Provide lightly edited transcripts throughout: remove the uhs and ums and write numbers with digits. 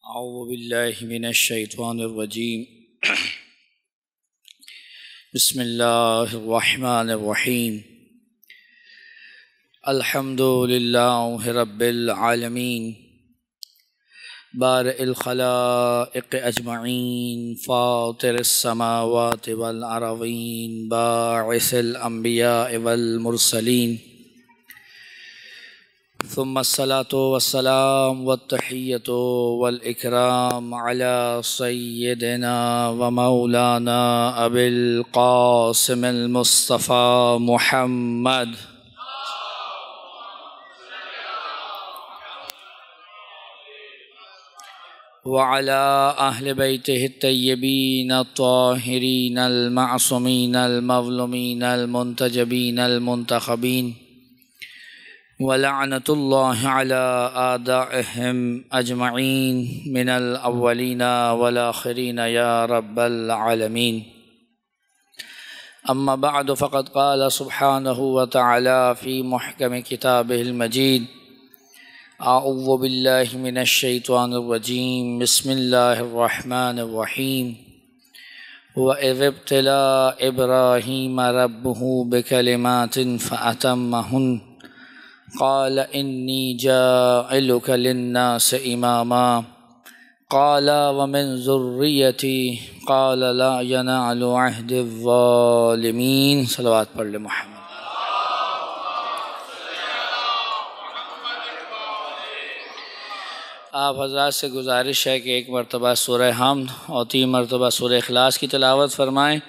اعوذ باللہ من الشیطان الرجیم بسم اللہ الرحمن الرحیم الحمد للہ رب العالمین بارئ الخلائق اجمعین فاطر السماوات والارضین باعث الانبیاء والمرسلین ثم الصلاة والسلام والتحیة والإکرام على سیدنا ومولانا ابی القاسم المصطفى محمد وعلى أهل بيته الطيبين الطاهرين المعصومين المظلومين المنتجبين المنتخبين ولعنة الله على أعدائهم أجمعين من الأولين والآخرين يا رب العالمين. أما بعد فقد قال سبحانه وتعالى في محكم كتابه المجيد أعوذ بالله من الشيطان الرجيم بسم الله الرحمن الرحيم وإذ ابتلى إبراهيم ربه بكلمات فأتمهن قال إني جاعلك للناس إماما قال ومن ذريتي قال لا ينال عهد الظالمين. صلوات پڑھ لے محمد. آپ حضرات سے گزارش ہے کہ ایک مرتبہ سورہ حمد اور 3 مرتبہ سورہ اخلاص کی تلاوت فرمائیں.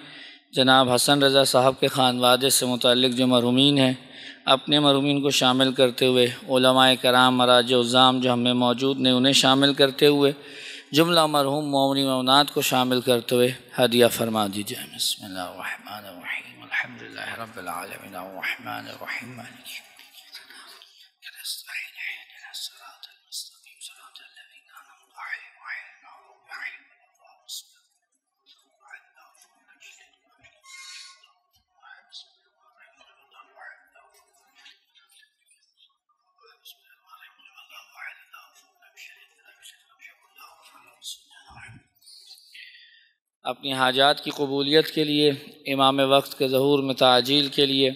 جناب حسن رضا صاحب کے خانوادے سے متعلق جو مرحومین ہیں اپنے مرحومین کو شامل کرتے ہوئے علماء کرام مراجع عظام جو ہم میں موجود نے انہیں شامل کرتے ہوئے جملہ مرحوم مومنین مومنات کو شامل کرتے ہوئے ہدیہ فرما دیجیے. بسم اللہ الرحمن الرحیم الحمدللہ رب العالمین الرحمن الرحیم مالک یوم الدین نستعین اهدنا الصراط المستقیم صراط الذین انعمت علیہم غیر المغضوب علیہم ولا الضالین. اپنی حاجات کی قبولیت کے لیے امام وقت کے ظہور میں تعجیل کے لیے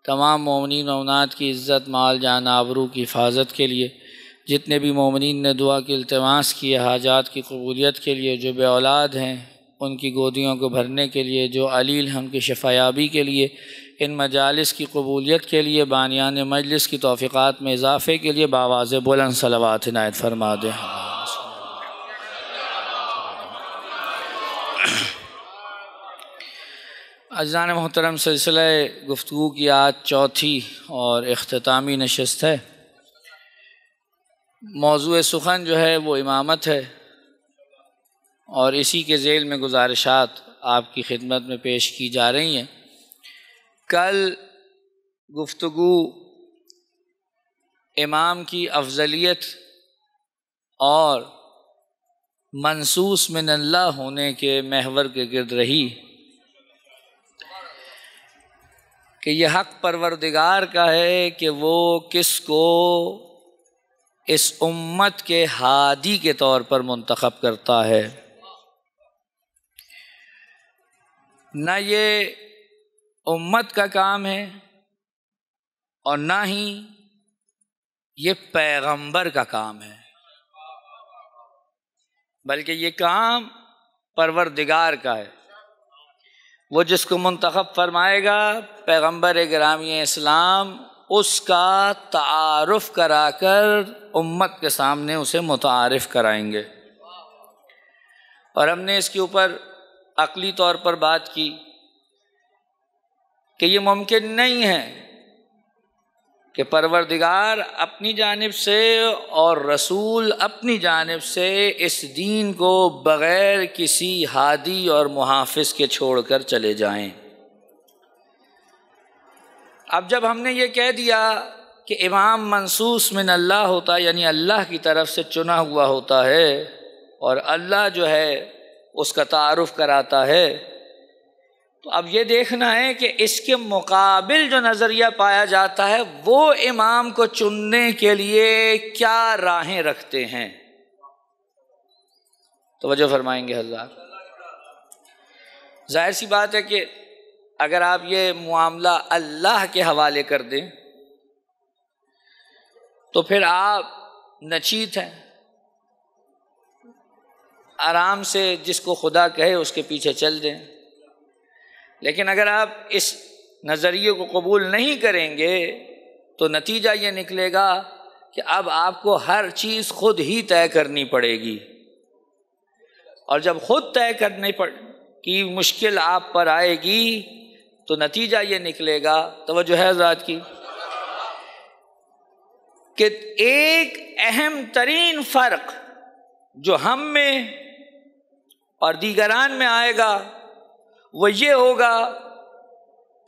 تمام مومنین مومنات کی عزت مال جان آبرو کی حفاظت کے لیے جتنے بھی مومنین نے دعا کی التماس کی حاجات کی قبولیت کے لیے جو بے اولاد ہیں ان کی گودیوں کو بھرنے کے لیے جو علیل ہیں ان کی شفایابی کے لیے ان مجالس کی قبولیت کے لیے بانیان مجلس کی توفیقات میں اضافے کے لیے بآواز بلند صلوات عنایت فرما دیں. عزیزان محترم سلسلہ گفتگو کی آج چوتھی اور اختتامی نشست ہے. موضوع سخن جو ہے وہ امامت ہے اور اسی کے ذیل میں گزارشات آپ کی خدمت میں پیش کی جا رہی ہیں. کل گفتگو امام کی افضلیت اور منصوص من اللہ ہونے کے محور کے گرد رہی کہ یہ حق پروردگار کا ہے کہ وہ کس کو اس امت کے ہادی کے طور پر منتخب کرتا ہے. نہ یہ امت کا کام ہے اور نہ ہی یہ پیغمبر کا کام ہے، بلکہ یہ کام پروردگار کا ہے. وہ جس کو منتخب فرمائے گا پیغمبر گرامی اسلام اس کا تعارف کرا کر امت کے سامنے اسے متعارف کرائیں گے. اور ہم نے اس کے اوپر عقلی طور پر بات کی کہ یہ ممکن نہیں ہے کہ پروردگار اپنی جانب سے اور رسول اپنی جانب سے اس دین کو بغیر کسی ہادی اور محافظ کے چھوڑ کر چلے جائیں. اب جب ہم نے یہ کہہ دیا کہ امام منصوص من اللہ ہوتا ہے یعنی اللہ کی طرف سے چنا ہوا ہوتا ہے اور اللہ جو ہے اس کا تعارف کراتا ہے، تو اب یہ دیکھنا ہے کہ اس کے مقابل جو نظریہ پایا جاتا ہے وہ امام کو چننے کے لیے کیا راہیں رکھتے ہیں. توجہ فرمائیں گے حضرات۔ ظاہر سی بات ہے کہ اگر آپ یہ معاملہ اللہ کے حوالے کر دیں تو پھر آپ نچیت ہیں، آرام سے جس کو خدا کہے اس کے پیچھے چل دیں۔ لیکن اگر آپ اس نظریے کو قبول نہیں کریں گے تو نتیجہ یہ نکلے گا کہ اب آپ کو ہر چیز خود ہی طے کرنی پڑے گی، اور جب خود طے کرنے کی مشکل آپ پر آئے گی تو نتیجہ یہ نکلے گا، توجہ ہے حضرات کی، کہ ایک اہم ترین فرق جو ہم میں اور دیگران میں آئے گا وہ یہ ہوگا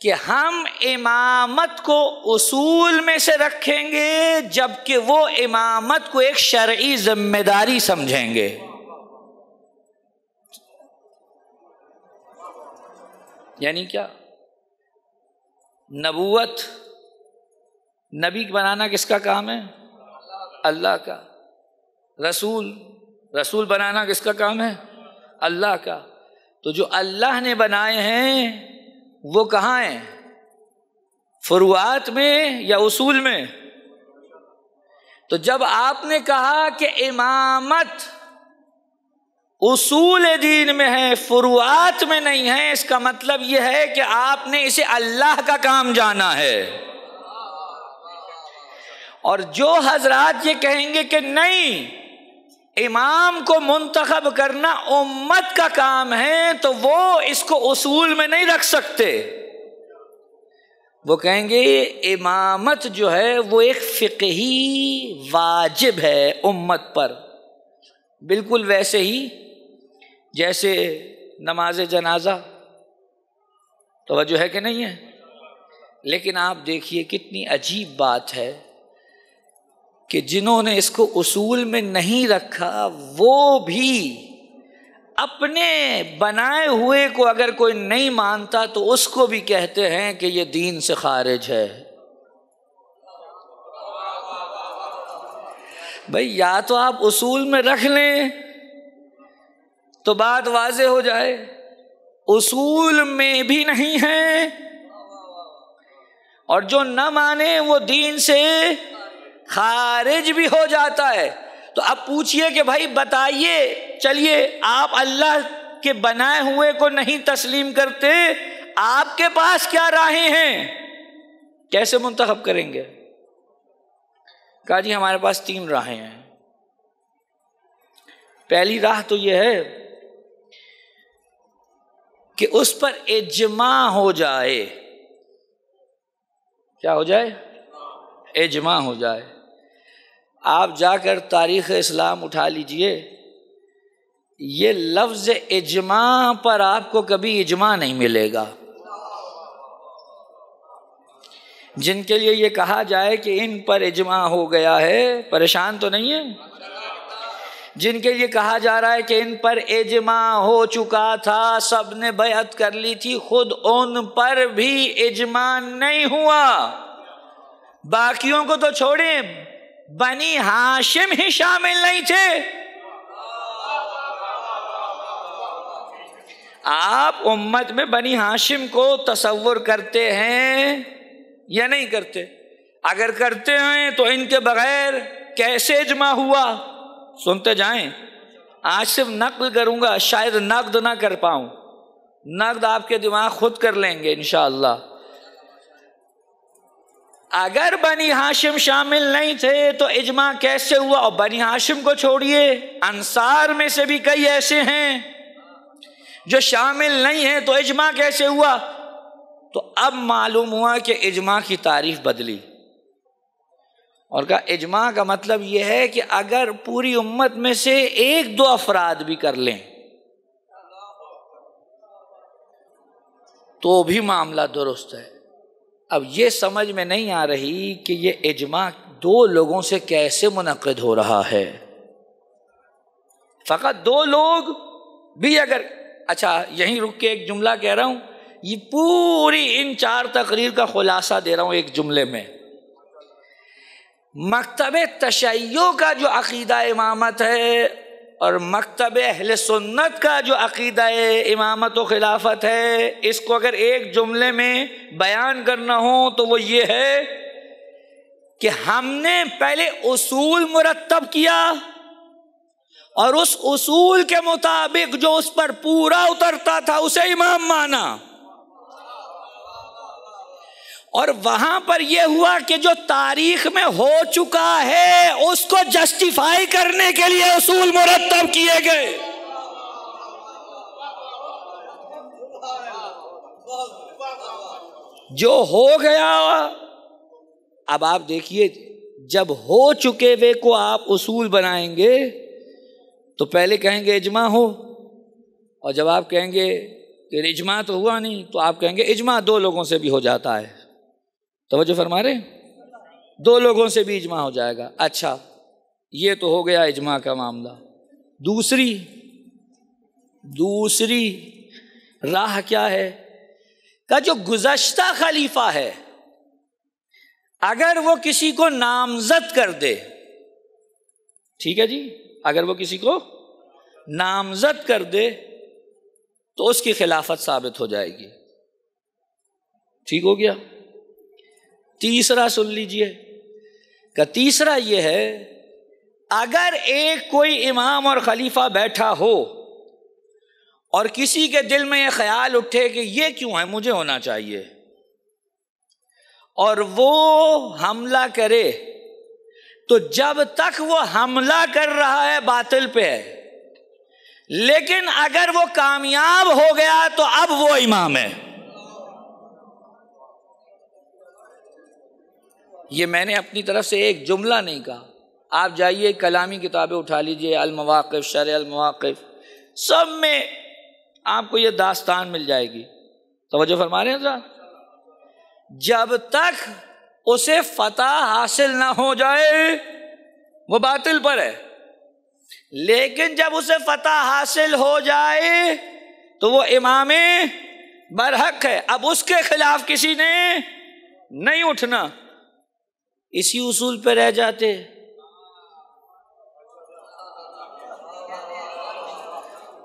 کہ ہم امامت کو اصول میں سے رکھیں گے جبکہ وہ امامت کو ایک شرعی ذمہ داری سمجھیں گے۔ یعنی کیا؟ نبوت، نبی بنانا کس کا کام ہے؟ اللہ کا۔ رسول بنانا کس کا کام ہے؟ اللہ کا۔ تو جو اللہ نے بنائے ہیں وہ کہاں ہیں؟ فروعات میں یا اصول میں؟ تو جب آپ نے کہا کہ امامت اصول دین میں ہے، فروعات میں نہیں ہے، اس کا مطلب یہ ہے کہ آپ نے اسے اللہ کا کام جانا ہے۔ اور جو حضرات یہ کہیں گے کہ نہیں، امام کو منتخب کرنا امت کا کام ہے، تو وہ اس کو اصول میں نہیں رکھ سکتے۔ وہ کہیں گے امامت جو ہے وہ ایک فقہی واجب ہے امت پر، بالکل ویسے ہی جیسے نماز جنازہ۔ توجہ ہے کہ نہیں ہے؟ لیکن آپ دیکھیے کتنی عجیب بات ہے کہ جنہوں نے اس کو اصول میں نہیں رکھا وہ بھی اپنے بنائے ہوئے کو اگر کوئی نہیں مانتا تو اس کو بھی کہتے ہیں کہ یہ دین سے خارج ہے۔ بھئی یا تو آپ اصول میں رکھ لیں تو بات واضح ہو جائے، اصول میں بھی نہیں ہے، اور جو نہ مانے وہ دین سے خارج بھی ہو جاتا ہے۔ تو اب پوچھئے کہ بھائی بتائیے، چلیے آپ اللہ کے بنائے ہوئے کو نہیں تسلیم کرتے، آپ کے پاس کیا راہیں ہیں؟ کیسے منتخب کریں گے؟ کہا جی ہمارے پاس 3 راہیں ہیں۔ پہلی راہ تو یہ ہے کہ اس پر اجماع ہو جائے۔ کیا ہو جائے؟ اجماع ہو جائے۔ آپ جا کر تاریخ اسلام اٹھا لیجئے، یہ لفظ اجماع پر آپ کو کبھی اجماع نہیں ملے گا۔ جن کے لیے یہ کہا جائے کہ ان پر اجماع ہو گیا ہے، پریشان تو نہیں ہے؟ جن کے لیے کہا جا رہا ہے کہ ان پر اجماع ہو چکا تھا، سب نے بیعت کر لی تھی، خود ان پر بھی اجماع نہیں ہوا۔ باقیوں کو تو چھوڑیں، بنی ہاشم ہی شامل نہیں تھے۔ آپ امت میں بنی ہاشم کو تصور کرتے ہیں یا نہیں کرتے؟ اگر کرتے ہیں تو ان کے بغیر کیسے اجماع ہوا؟ سنتے جائیں، آج صرف نقل کروں گا، شاید نقد نہ کر پاؤں، نقد آپ کے دماغ خود کر لیں گے انشاءاللہ۔ اگر بنی ہاشم شامل نہیں تھے تو اجماع کیسے ہوا؟ اور بنی ہاشم کو چھوڑیے، انصار میں سے بھی کئی ایسے ہیں جو شامل نہیں ہیں، تو اجماع کیسے ہوا؟ تو اب معلوم ہوا کہ اجماع کی تعریف بدلی، اور کہا اجماع کا مطلب یہ ہے کہ اگر پوری امت میں سے 1-2 افراد بھی کر لیں تو بھی معاملہ درست ہے۔ اب یہ سمجھ میں نہیں آ رہی کہ یہ اجماع 2 لوگوں سے کیسے منعقد ہو رہا ہے؟ فقط 2 لوگ بھی اگر، اچھا یہیں رک کے ایک جملہ کہہ رہا ہوں، یہ پوری ان 4 تقریر کا خلاصہ دے رہا ہوں ایک جملے میں۔ مکتب تشیع کا جو عقیدہ امامت ہے اور مکتب اہل سنت کا جو عقیدہ امامت و خلافت ہے، اس کو اگر ایک جملے میں بیان کرنا ہو تو وہ یہ ہے کہ ہم نے پہلے اصول مرتب کیا اور اس اصول کے مطابق جو اس پر پورا اترتا تھا اسے امام مانا، اور وہاں پر یہ ہوا کہ جو تاریخ میں ہو چکا ہے اس کو جسٹیفائی کرنے کے لیے اصول مرتب کیے گئے۔ جو ہو گیا، اب آپ دیکھیے جب ہو چکے ہوئے کو آپ اصول بنائیں گے تو پہلے کہیں گے اجماع ہو، اور جب آپ کہیں گے کہ اجماع تو ہوا نہیں تو آپ کہیں گے اجماع دو لوگوں سے بھی ہو جاتا ہے۔ توجہ فرما رہے ہیں؟ دو لوگوں سے بھی اجماع ہو جائے گا۔ اچھا، یہ تو ہو گیا اجماع کا معاملہ۔ دوسری راہ کیا ہے کہ جو گزشتہ خلیفہ ہے اگر وہ کسی کو نامزد کر دے، ٹھیک ہے جی، اگر وہ کسی کو نامزد کر دے تو اس کی خلافت ثابت ہو جائے گی۔ ٹھیک ہو گیا؟ تیسرا سن لیجئے کہ تیسرا یہ ہے، اگر ایک کوئی امام اور خلیفہ بیٹھا ہو اور کسی کے دل میں یہ خیال اٹھے کہ یہ کیوں ہے، مجھے ہونا چاہیے، اور وہ حملہ کرے، تو جب تک وہ حملہ کر رہا ہے باطل پہ ہے، لیکن اگر وہ کامیاب ہو گیا تو اب وہ امام ہے۔ یہ میں نے اپنی طرف سے ایک جملہ نہیں کہا، آپ جائیے کلامی کتابیں اٹھا لیجئے، المواقف، شرح المواقف، سب میں آپ کو یہ داستان مل جائے گی۔ توجہ فرما رہے ہیں حضرات؟ جب تک اسے فتح حاصل نہ ہو جائے وہ باطل پر ہے، لیکن جب اسے فتح حاصل ہو جائے تو وہ امام برحق ہے، اب اس کے خلاف کسی نے نہیں اٹھنا۔ اسی اصول پہ رہ جاتے،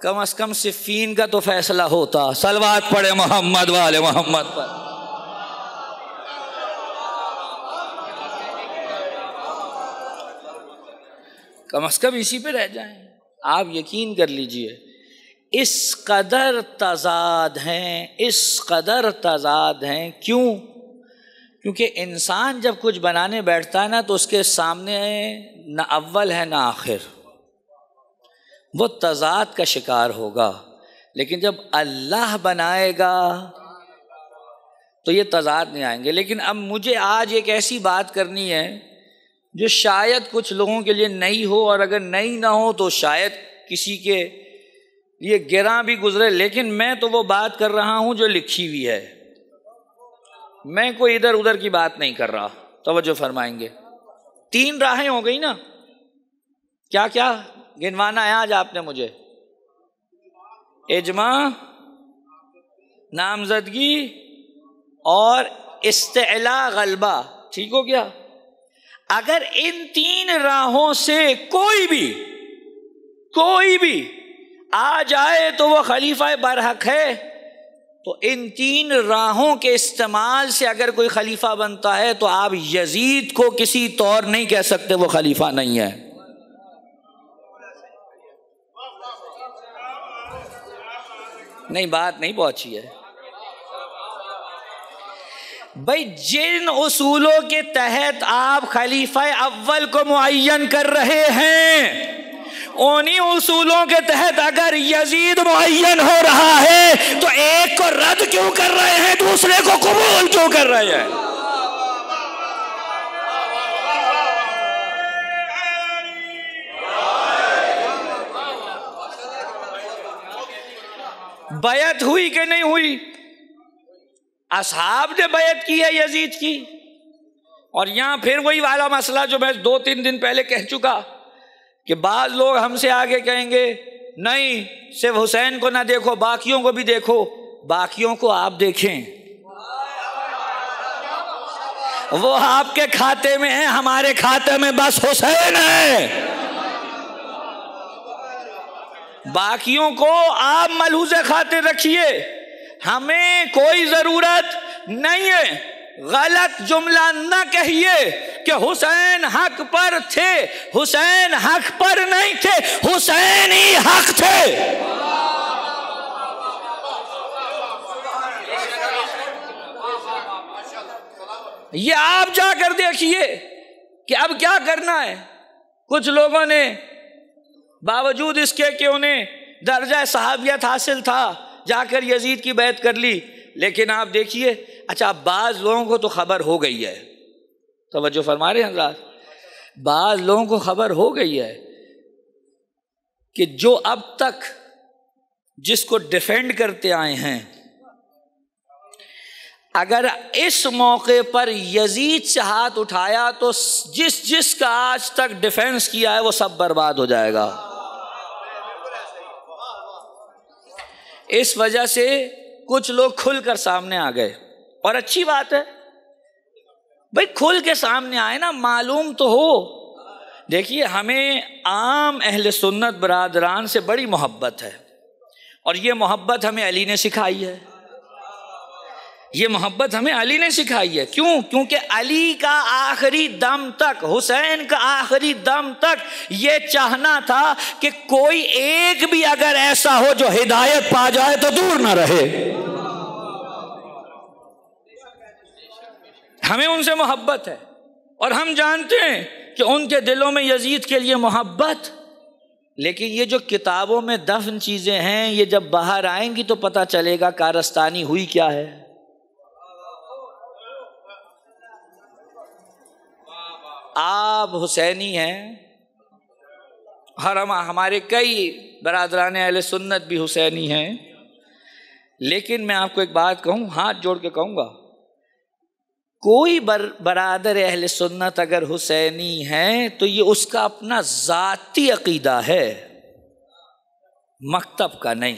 کم از کم صفین کا تو فیصلہ ہوتا۔ صلوات پڑھے محمد والے محمد پر۔ کم از کم اسی پہ رہ جائیں۔ آپ یقین کر لیجئے اس قدر تضاد ہیں، کیوں؟ کیونکہ انسان جب کچھ بنانے بیٹھتا ہے نا تو اس کے سامنے نہ اول ہے نہ آخر، وہ تضاد کا شکار ہوگا، لیکن جب اللہ بنائے گا تو یہ تضاد نہیں آئیں گے۔ لیکن اب مجھے آج ایک ایسی بات کرنی ہے جو شاید کچھ لوگوں کے لیے نئی ہو، اور اگر نئی نہ ہو تو شاید کسی کے لیے گراں بھی گزرے، لیکن میں تو وہ بات کر رہا ہوں جو لکھی ہوئی ہے، میں کوئی ادھر ادھر کی بات نہیں کر رہا۔ توجہ فرمائیں گے۔ 3 راہیں ہو گئی نا، کیا کیا گنوانا ہے آج آپ نے مجھے؟ اجماع، نامزدگی اور استعلاء غلبہ، ٹھیک ہو گیا؟ اگر ان 3 راہوں سے کوئی بھی آ جائے تو وہ خلیفہ برحق ہے، تو ان 3 راہوں کے استعمال سے اگر کوئی خلیفہ بنتا ہے تو آپ یزید کو کسی طور نہیں کہہ سکتے وہ خلیفہ نہیں ہے۔ نہیں، بات نہیں پہنچی ہے بھائی۔ جن اصولوں کے تحت آپ خلیفہ اول کو معین کر رہے ہیں، انہی اصولوں کے تحت اگر یزید معین ہو رہا ہے تو ایک کو رد کیوں کر رہے ہیں، دوسرے کو قبول کیوں کر رہے ہیں؟ بیعت ہوئی کہ نہیں ہوئی؟ اصحاب نے بیعت کی ہے یزید کی، اور یہاں پھر وہی والا مسئلہ جو میں 2-3 دن پہلے کہہ چکا کہ بعض لوگ ہم سے آگے کہیں گے نہیں صرف حسین کو نہ دیکھو، باقیوں کو بھی دیکھو۔ باقیوں کو آپ دیکھیں، وہ آپ کے کھاتے میں ہیں، ہمارے کھاتے میں بس حسین ہے۔ باقیوں کو آپ ملحوظ خاطر رکھیے، ہمیں کوئی ضرورت نہیں ہے غلط جملہ نہ کہیے کہ حسین حق پر تھے، حسین حق پر نہیں تھے، حسین ہی حق تھے۔ یہ آپ جا کر دیکھیے کہ اب کیا کرنا ہے۔ کچھ لوگوں نے باوجود اس کے کہ انہیں درجہ صحابیت حاصل تھا جا کر یزید کی بیعت کر لی، لیکن آپ دیکھیے اچھا بعض لوگوں کو تو خبر ہو گئی ہے، توجہ فرما رہے ہیں حضرات، بعض لوگوں کو خبر ہو گئی ہے کہ جو اب تک جس کو ڈیفینڈ کرتے آئے ہیں، اگر اس موقع پر یزید سے ہاتھ اٹھایا تو جس کا آج تک ڈیفینس کیا ہے وہ سب برباد ہو جائے گا۔ اس وجہ سے کچھ لوگ کھل کر سامنے آ گئے، اور اچھی بات ہے بھائی کھل کے سامنے آئے نا، معلوم تو ہو۔ دیکھیے ہمیں عام اہل سنت برادران سے بڑی محبت ہے، اور یہ محبت ہمیں علی نے سکھائی ہے، یہ محبت ہمیں علی نے سکھائی ہے۔ کیوں؟ کیونکہ علی کا آخری دم تک، حسین کا آخری دم تک یہ چاہنا تھا کہ کوئی ایک بھی اگر ایسا ہو جو ہدایت پا جائے تو دور نہ رہے۔ ہمیں ان سے محبت ہے، اور ہم جانتے ہیں کہ ان کے دلوں میں یزید کے لیے محبت، لیکن یہ جو کتابوں میں دفن چیزیں ہیں یہ جب باہر آئیں گی تو پتہ چلے گا کارستانی ہوئی کیا ہے۔ آپ حسینی ہیں، ہمارے کئی برادران اہل سنت بھی حسینی ہیں، لیکن میں آپ کو ایک بات کہوں، ہاتھ جوڑ کے کہوں گا، کوئی برادر اہل سنت اگر حسینی ہے تو یہ اس کا اپنا ذاتی عقیدہ ہے، مکتب کا نہیں۔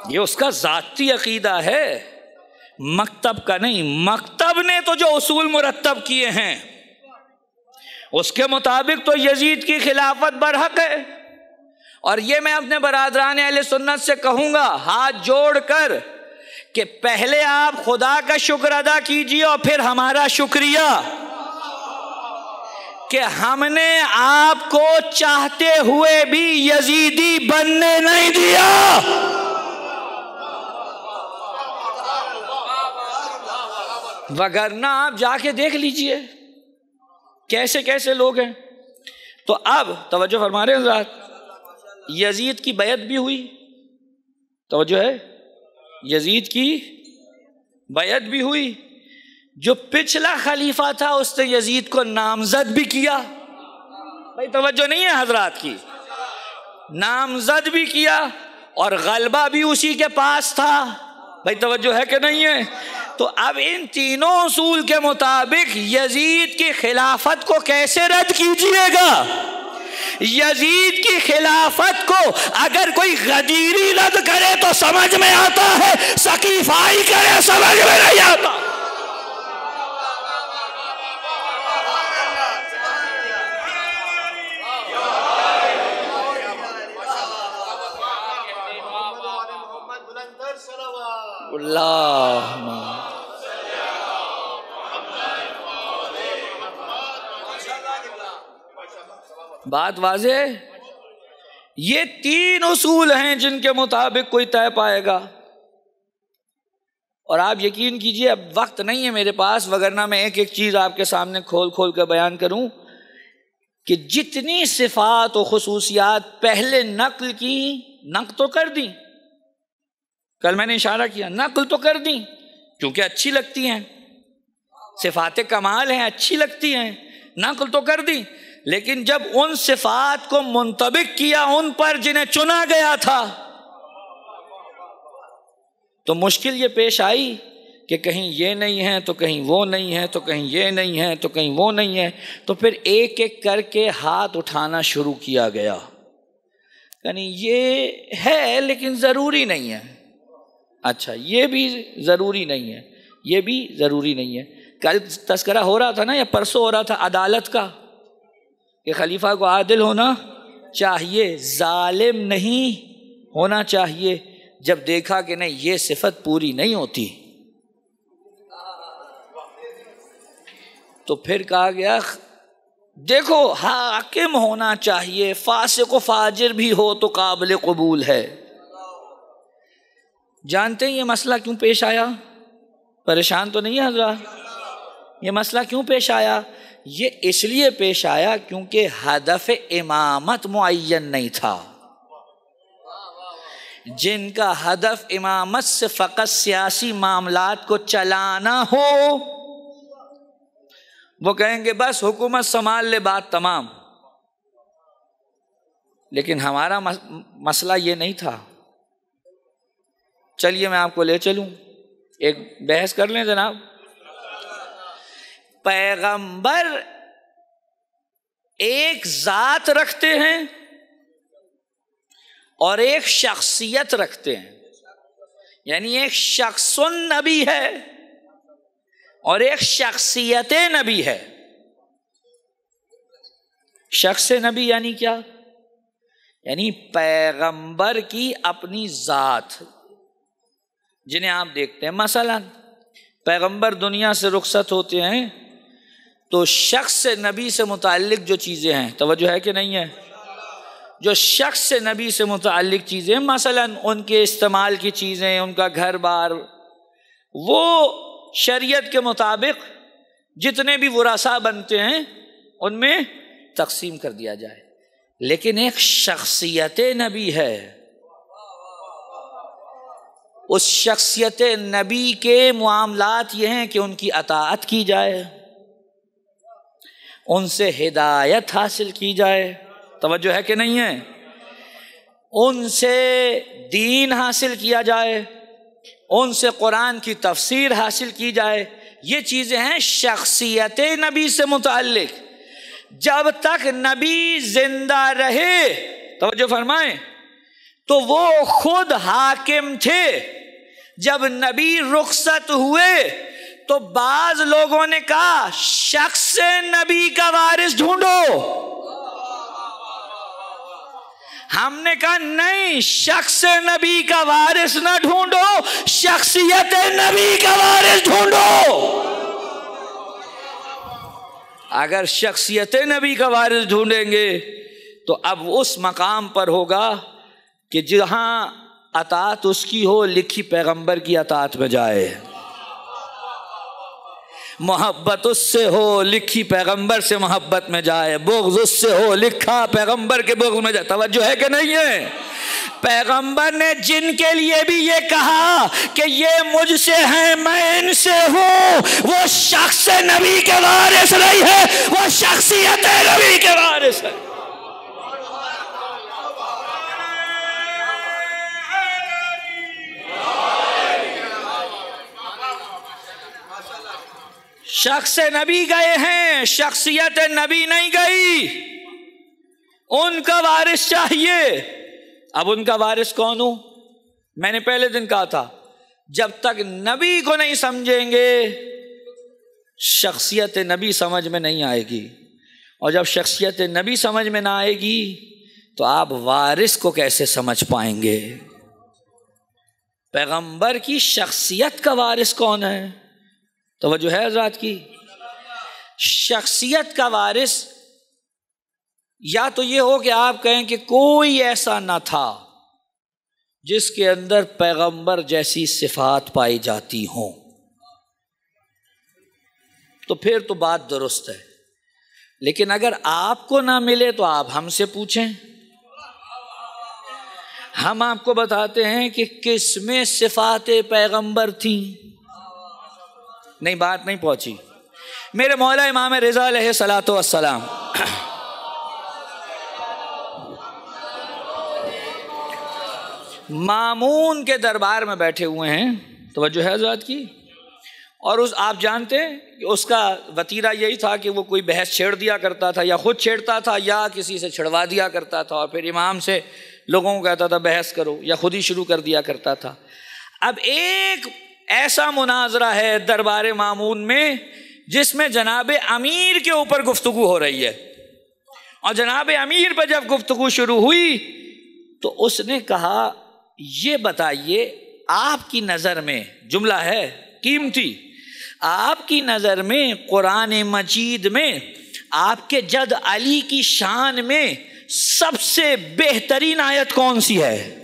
یہ اس کا ذاتی عقیدہ ہے، مکتب کا نہیں۔ مکتب نے تو جو اصول مرتب کیے ہیں اس کے مطابق تو یزید کی خلافت برحق ہے، اور یہ میں اپنے برادران اہل سنت سے کہوں گا ہاتھ جوڑ کر کہ پہلے آپ خدا کا شکر ادا کیجیے اور پھر ہمارا شکریہ کہ ہم نے آپ کو چاہتے ہوئے بھی یزیدی بننے نہیں دیا۔ وگرنہ آپ جا کے دیکھ لیجئے کیسے کیسے لوگ ہیں۔ تو اب توجہ فرما رہے ہیں حضرات، یزید کی بیعت بھی ہوئی، توجہ ہے، یزید کی بیعت بھی ہوئی۔ جو پچھلا خلیفہ تھا اس نے یزید کو نامزد بھی کیا، بھائی توجہ نہیں ہے حضرات کی، نامزد بھی کیا، اور غلبہ بھی اسی کے پاس تھا، بھائی توجہ ہے کہ نہیں ہے۔ تو اب ان تینوں اصول کے مطابق یزید کی خلافت کو کیسے رد کیجیے گا؟ یزید کی خلافت کو اگر کوئی غدیری رد کرے تو سمجھ میں آتا ہے، سقیفائی کرے سمجھ میں نہیں آتا۔ اللہ بات واضح ہے۔ یہ تین اصول ہیں جن کے مطابق کوئی طے پائے گا، اور آپ یقین کیجئے اب وقت نہیں ہے میرے پاس، وگرنہ میں ایک ایک چیز آپ کے سامنے کھول کھول کر بیان کروں کہ جتنی صفات و خصوصیات پہلے نقل کی، نقل تو کر دی، کل میں نے اشارہ کیا، نقل تو کر دی کیونکہ اچھی لگتی ہیں، صفات کمال ہیں، اچھی لگتی ہیں، نقل تو کر دی، لیکن جب ان صفات کو منطبق کیا ان پر جنہیں چنا گیا تھا تو مشکل یہ پیش آئی کہ کہیں یہ نہیں ہے تو کہیں وہ نہیں ہے، تو کہیں یہ نہیں ہے تو کہیں وہ نہیں ہے، تو پھر ایک ایک کر کے ہاتھ اٹھانا شروع کیا گیا، یعنی یہ ہے لیکن ضروری نہیں ہے، اچھا یہ بھی ضروری نہیں ہے، یہ بھی ضروری نہیں ہے۔ کل تذکرہ ہو رہا تھا نا یا پرسوں ہو رہا تھا عدالت کا، کہ خلیفہ کو عادل ہونا چاہیے، ظالم نہیں ہونا چاہیے۔ جب دیکھا کہ نہیں یہ صفت پوری نہیں ہوتی تو پھر کہا گیا دیکھو حاکم ہونا چاہیے، فاسق و فاجر بھی ہو تو قابل قبول ہے۔ جانتے ہیں یہ مسئلہ کیوں پیش آیا؟ پریشان تو نہیں ہے حضرات؟ یہ مسئلہ کیوں پیش آیا؟ یہ اس لیے پیش آیا کیونکہ ہدف امامت معین نہیں تھا۔ جن کا ہدف امامت سے فقط سیاسی معاملات کو چلانا ہو وہ کہیں گے بس حکومت سنبھال لے بات تمام، لیکن ہمارا مسئلہ یہ نہیں تھا۔ چلیے میں آپ کو لے چلوں، ایک بحث کر لیں جناب۔ پیغمبر ایک ذات رکھتے ہیں اور ایک شخصیت رکھتے ہیں، یعنی ایک شخص نبی ہے اور ایک شخصیت نبی ہے۔ شخص نبی یعنی کیا؟ یعنی پیغمبر کی اپنی ذات جنہیں آپ دیکھتے ہیں۔ مثلا پیغمبر دنیا سے رخصت ہوتے ہیں تو شخص نبی سے متعلق جو چیزیں ہیں، توجہ ہے کہ نہیں ہے؟ جو شخص نبی سے متعلق چیزیں، مثلا ان کے استعمال کی چیزیں، ان کا گھر بار، وہ شریعت کے مطابق جتنے بھی ورثاء بنتے ہیں ان میں تقسیم کر دیا جائے۔ لیکن ایک شخصیت نبی ہے، اس شخصیت نبی کے معاملات یہ ہیں کہ ان کی اطاعت کی جائے، ان سے ہدایت حاصل کی جائے، توجہ ہے کہ نہیں ہے؟ ان سے دین حاصل کیا جائے، ان سے قرآن کی تفسیر حاصل کی جائے۔ یہ چیزیں ہیں شخصیت نبی سے متعلق۔ جب تک نبی زندہ رہے، توجہ فرمائیں، تو وہ خود حاکم تھے۔ جب نبی رخصت ہوئے تو بعض لوگوں نے کہا شخص نبی کا وارث ڈھونڈو، ہم نے کہا نہیں، شخص نبی کا وارث نہ ڈھونڈو، شخصیت نبی کا وارث ڈھونڈو۔ اگر شخصیت نبی کا وارث ڈھونڈیں گے تو اب اس مقام پر ہوگا کہ جہاں اطاعت اس کی ہو، لکھی پیغمبر کی اطاعت میں جائے، محبت اس سے ہو، لکھی پیغمبر سے محبت میں جائے، بغض اس سے ہو، لکھا پیغمبر کے بغض میں جائے۔ توجہ ہے کہ نہیں ہے؟ پیغمبر نے جن کے لیے بھی یہ کہا کہ یہ مجھ سے ہیں میں ان سے ہوں، وہ شخص نبی کے وارث نہیں ہے، وہ شخصیت نبی کے وارث ہے۔ شخص نبی گئے ہیں، شخصیت نبی نہیں گئی، ان کا وارث چاہیے۔ اب ان کا وارث کون ہوں؟ میں نے پہلے دن کہا تھا جب تک نبی کو نہیں سمجھیں گے شخصیت نبی سمجھ میں نہیں آئے گی، اور جب شخصیت نبی سمجھ میں نہ آئے گی تو آپ وارث کو کیسے سمجھ پائیں گے؟ پیغمبر کی شخصیت کا وارث کون ہے؟ توجہ ہے حضرات کی؟ شخصیت کا وارث یا تو یہ ہو کہ آپ کہیں کہ کوئی ایسا نہ تھا جس کے اندر پیغمبر جیسی صفات پائی جاتی ہوں، تو پھر تو بات درست ہے۔ لیکن اگر آپ کو نہ ملے تو آپ ہم سے پوچھیں، ہم آپ کو بتاتے ہیں کہ کس میں صفات پیغمبر تھیں۔ نہیں، بات نہیں پہنچی۔ میرے مولا امام رضا علیہ الصلوۃ والسلام مامون کے دربار میں بیٹھے ہوئے ہیں، توجہ ہے حضرات کی، اور آپ جانتے ہیں کہ اس کا وتیرہ یہی تھا کہ وہ کوئی بحث چھیڑ دیا کرتا تھا، یا خود چھیڑتا تھا یا کسی سے چھڑوا دیا کرتا تھا، اور پھر امام سے لوگوں کو کہتا تھا بحث کرو، یا خود ہی شروع کر دیا کرتا تھا۔ اب ایک ایسا مناظرہ ہے دربار مامون میں جس میں جناب امیر کے اوپر گفتگو ہو رہی ہے، اور جناب امیر پہ جب گفتگو شروع ہوئی تو اس نے کہا یہ بتائیے آپ کی نظر میں، جملہ ہے قیمتی، آپ کی نظر میں قرآن مجید میں آپ کے جد علی کی شان میں سب سے بہترین آیت کون سی ہے؟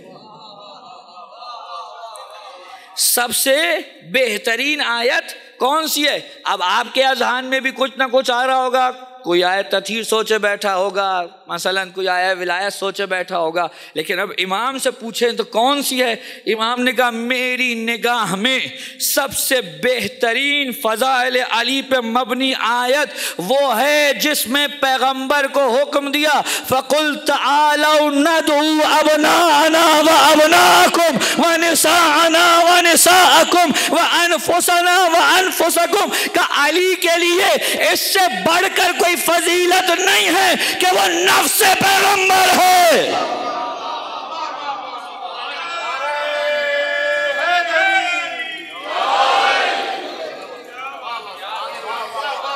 سب سے بہترین آیت کون سی ہے؟ اب آپ کے اذہان میں بھی کچھ نہ کچھ آ رہا ہوگا، کوئی آیت تطہیر سوچے بیٹھا ہوگا، مثلا کوئی آیت ولایت سوچے بیٹھا ہوگا، لیکن اب امام سے پوچھیں تو کون سی ہے؟ امام نے کہا میری نگاہ میں سب سے بہترین فضائل علی پہ مبنی آیت وہ ہے جس میں پیغمبر کو حکم دیا فَقُلْ تَعَالَوْا نَدْعُوا أَبْنَاءَنَا وَأَبْنَاءَكُمْ وَنِسَاءَنَا وَنِسَاءَكُمْ وَأَنفُسَنَا وَأَنفُسَكُمْ کہ علی کے لیے اس سے بڑھ کر کوئی فضیلت نہیں ہے کہ وہ نفس پیغمبر ہے۔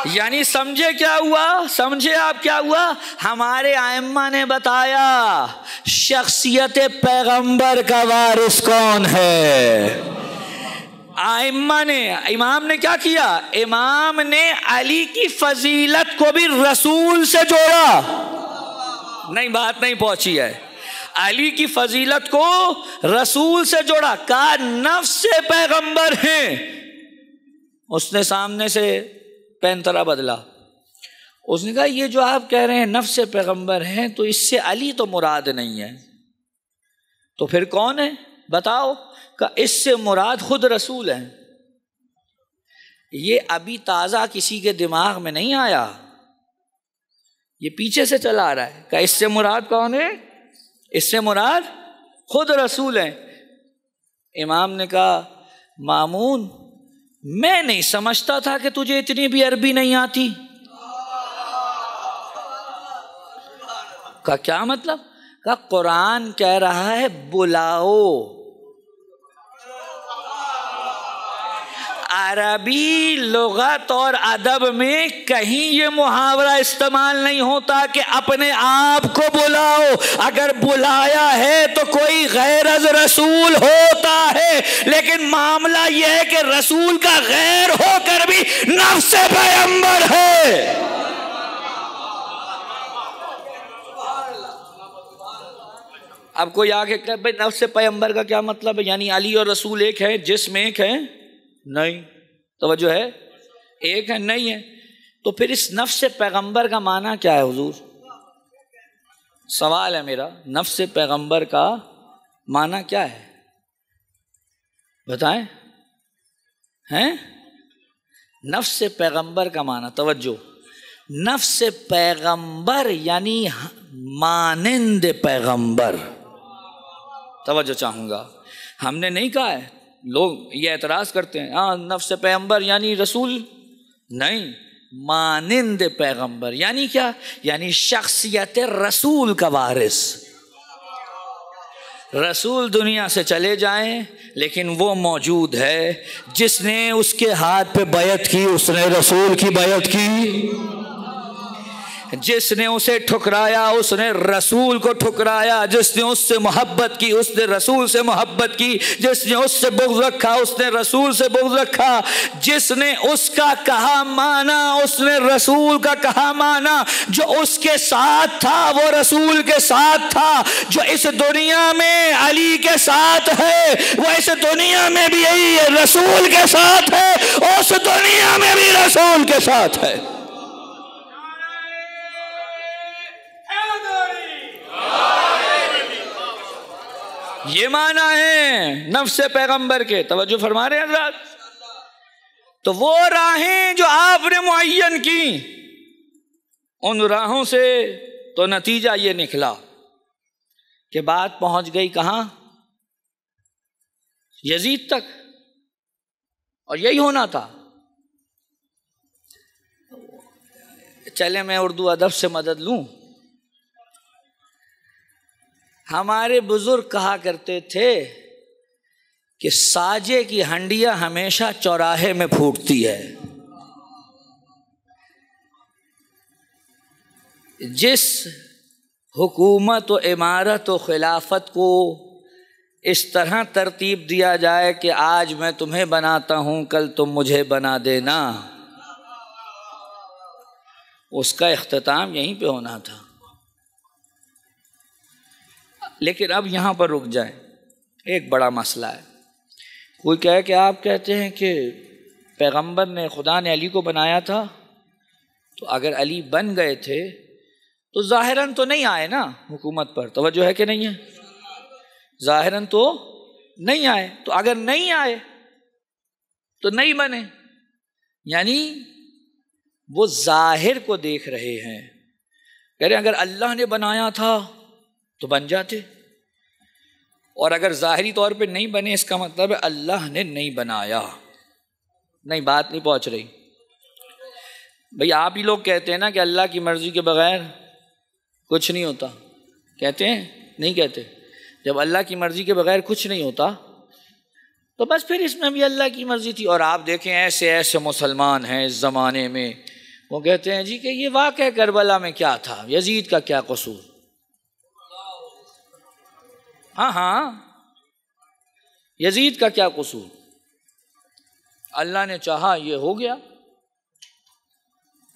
یعنی سمجھے کیا ہوا؟ سمجھے آپ کیا ہوا؟ ہمارے ائمہ نے بتایا شخصیت پیغمبر کا وارث کون ہے۔ ائمہ نے، امام نے کیا کیا؟ امام نے علی کی فضیلت کو بھی رسول سے جوڑا۔ نہیں، بات نہیں پہنچی ہے۔ علی کی فضیلت کو رسول سے جوڑا، کہا نفس پیغمبر ہیں۔ اس نے سامنے سے پینترا بدلا، اس نے کہا یہ جو آپ کہہ رہے ہیں نفس پیغمبر ہیں تو اس سے علی تو مراد نہیں ہے، تو پھر کون ہے بتاؤ؟ کہ اس سے مراد خود رسول ہیں۔ یہ ابھی تازہ کسی کے دماغ میں نہیں آیا، یہ پیچھے سے چلا آ رہا ہے کہ اس سے مراد کون ہے؟ اس سے مراد خود رسول ہیں۔ امام نے کہا مامون میں نہیں سمجھتا تھا کہ تجھے اتنی بھی عربی نہیں آتی۔ کہا کیا مطلب؟ کہا قرآن کہہ رہا ہے بلاؤ، عربی لغت اور ادب میں کہیں یہ محاورہ استعمال نہیں ہوتا کہ اپنے آپ کو بلاؤ، اگر بلایا ہے تو کوئی غیر از رسول ہوتا ہے، لیکن معاملہ یہ ہے کہ رسول کا غیر ہو کر بھی نفس پیغمبر ہے۔ اب کوئی آگے کہ بھئی نفس پیغمبر کا کیا مطلب ہے؟ یعنی علی اور رسول ایک ہے، جسم ایک ہے؟ نہیں، توجہ ہے، ایک ہے نہیں ہے۔ تو پھر اس نفس پیغمبر کا معنی کیا ہے حضور؟ سوال ہے میرا، نفس پیغمبر کا معنی کیا ہے بتائیں؟ ہیں نفس پیغمبر کا معنی، توجہ، نفس پیغمبر یعنی مانند پیغمبر۔ توجہ چاہوں گا، ہم نے نہیں کہا ہے، لوگ یہ اعتراض کرتے ہیں ہاں نفس پیغمبر یعنی رسول، نہیں، مانند پیغمبر یعنی کیا؟ یعنی شخصیت رسول کا وارث۔ رسول دنیا سے چلے جائیں لیکن وہ موجود ہے، جس نے اس کے ہاتھ پہ بیعت کی اس نے رسول کی بیعت کی، جس نے اسے ٹھکرایا اس نے رسول کو ٹھکرایا، جس نے اس سے محبت کی اس نے رسول سے محبت کی، جس نے اس سے بغض رکھا اس نے رسول سے بغض رکھا، جس نے اس کا کہا مانا اس نے رسول کا کہا مانا، جو اس کے ساتھ تھا وہ رسول کے ساتھ تھا، جو اس دنیا میں علی کے ساتھ ہے وہ اس دنیا میں بھی یہی رسول کے ساتھ ہے، اس دنیا میں بھی رسول کے ساتھ ہے۔ یہ معنی ہے نفس پیغمبر کے، توجہ فرما رہے ہیں حضرات۔ تو وہ راہیں جو آپ نے معین کی، ان راہوں سے تو نتیجہ یہ نکلا کہ بات پہنچ گئی کہاں؟ یزید تک، اور یہی ہونا تھا۔ چلے میں اردو ادب سے مدد لوں۔ ہمارے بزرگ کہا کرتے تھے کہ ساجے کی ہنڈیا ہمیشہ چوراہے میں پھوٹتی ہے۔ جس حکومت و عمارت و خلافت کو اس طرح ترتیب دیا جائے کہ آج میں تمہیں بناتا ہوں کل تم مجھے بنا دینا، اس کا اختتام یہیں پہ ہونا تھا۔ لیکن اب یہاں پر رک جائیں، ایک بڑا مسئلہ ہے۔ کوئی کہے کہ آپ کہتے ہیں کہ پیغمبر نے، خدا نے علی کو بنایا تھا، تو اگر علی بن گئے تھے تو ظاہراً تو نہیں آئے نا حکومت پر، توجہ ہے کہ نہیں ہے؟ ظاہراً تو نہیں آئے، تو اگر نہیں آئے تو نہیں بنے، یعنی وہ ظاہر کو دیکھ رہے ہیں۔ کہہ رہے ہیں اگر اللہ نے بنایا تھا تو بن جاتے، اور اگر ظاہری طور پہ نہیں بنے اس کا مطلب ہے اللہ نے نہیں بنایا۔ نہیں، بات نہیں پہنچ رہی بھئی۔ آپ ہی لوگ کہتے ہیں نا کہ اللہ کی مرضی کے بغیر کچھ نہیں ہوتا، کہتے ہیں نہیں کہتے؟ جب اللہ کی مرضی کے بغیر کچھ نہیں ہوتا تو بس پھر اس میں بھی اللہ کی مرضی تھی۔ اور آپ دیکھیں ایسے ایسے مسلمان ہیں اس زمانے میں، وہ کہتے ہیں جی کہ یہ واقعہ کربلا میں کیا تھا، یزید کا کیا قصور؟ ہاں یزید کا کیا قصور؟ اللہ نے چاہا یہ ہو گیا،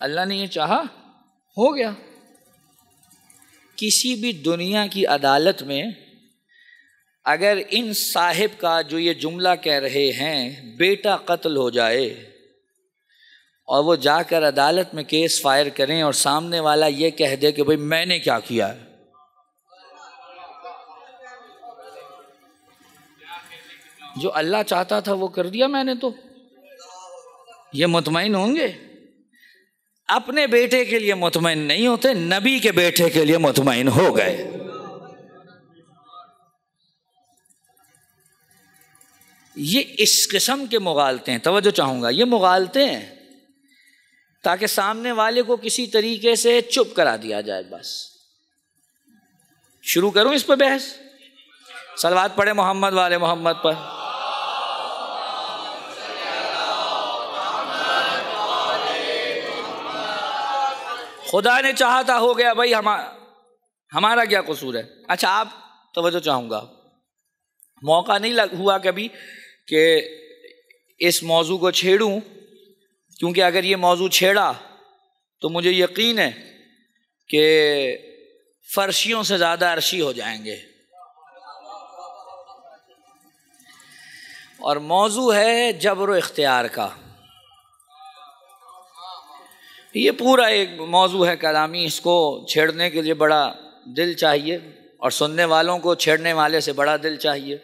اللہ نے یہ چاہا ہو گیا۔ کسی بھی دنیا کی عدالت میں اگر ان صاحب کا جو یہ جملہ کہہ رہے ہیں بیٹا قتل ہو جائے اور وہ جا کر عدالت میں کیس فائر کریں اور سامنے والا یہ کہہ دے کہ بھئی میں نے کیا کیا ہے، جو اللہ چاہتا تھا وہ کر دیا میں نے، تو یہ مطمئن ہوں گے؟ اپنے بیٹے کے لیے مطمئن نہیں ہوتے، نبی کے بیٹے کے لیے مطمئن ہو گئے۔ یہ اس قسم کے مغالطے ہیں، توجہ چاہوں گا، یہ مغالطے ہیں تاکہ سامنے والے کو کسی طریقے سے چپ کرا دیا جائے۔ بس شروع کروں اس پہ بحث؟ صلوات پڑھے محمد والے محمد پر۔ خدا نے چاہا تھا ہو گیا، بھائی ہمارا کیا قصور ہے؟ اچھا آپ توجہ چاہوں گا، موقع نہیں ہوا کبھی کہ اس موضوع کو چھیڑوں، کیونکہ اگر یہ موضوع چھیڑا تو مجھے یقین ہے کہ فرشیوں سے زیادہ عرشی ہو جائیں گے۔ اور موضوع ہے جبر و اختیار کا۔ یہ پورا ایک موضوع ہے کلامی، اس کو چھیڑنے کے لیے بڑا دل چاہیے اور سننے والوں کو چھیڑنے والے سے بڑا دل چاہیے۔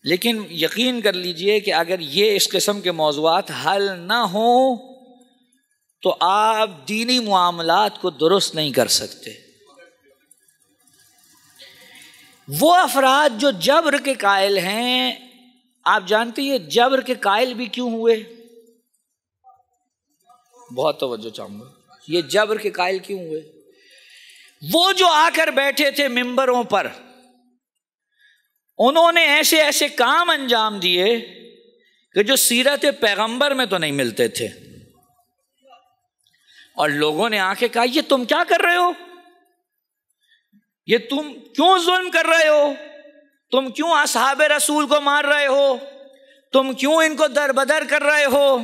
لیکن یقین کر لیجئے کہ اگر یہ اس قسم کے موضوعات حل نہ ہوں تو آپ دینی معاملات کو درست نہیں کر سکتے۔ وہ افراد جو جبر کے قائل ہیں، آپ جانتے ہیں جبر کے قائل بھی کیوں ہوئے؟ بہت توجہ چاہوں گا، یہ جبر کے قائل کیوں ہوئے؟ وہ جو آ کر بیٹھے تھے ممبروں پر، انہوں نے ایسے ایسے کام انجام دیے کہ جو سیرت پیغمبر میں تو نہیں ملتے تھے، اور لوگوں نے آ کے کہا یہ تم کیا کر رہے ہو، یہ تم کیوں ظلم کر رہے ہو، تم کیوں اصحاب رسول کو مار رہے ہو، تم کیوں ان کو در بدر کر رہے ہو،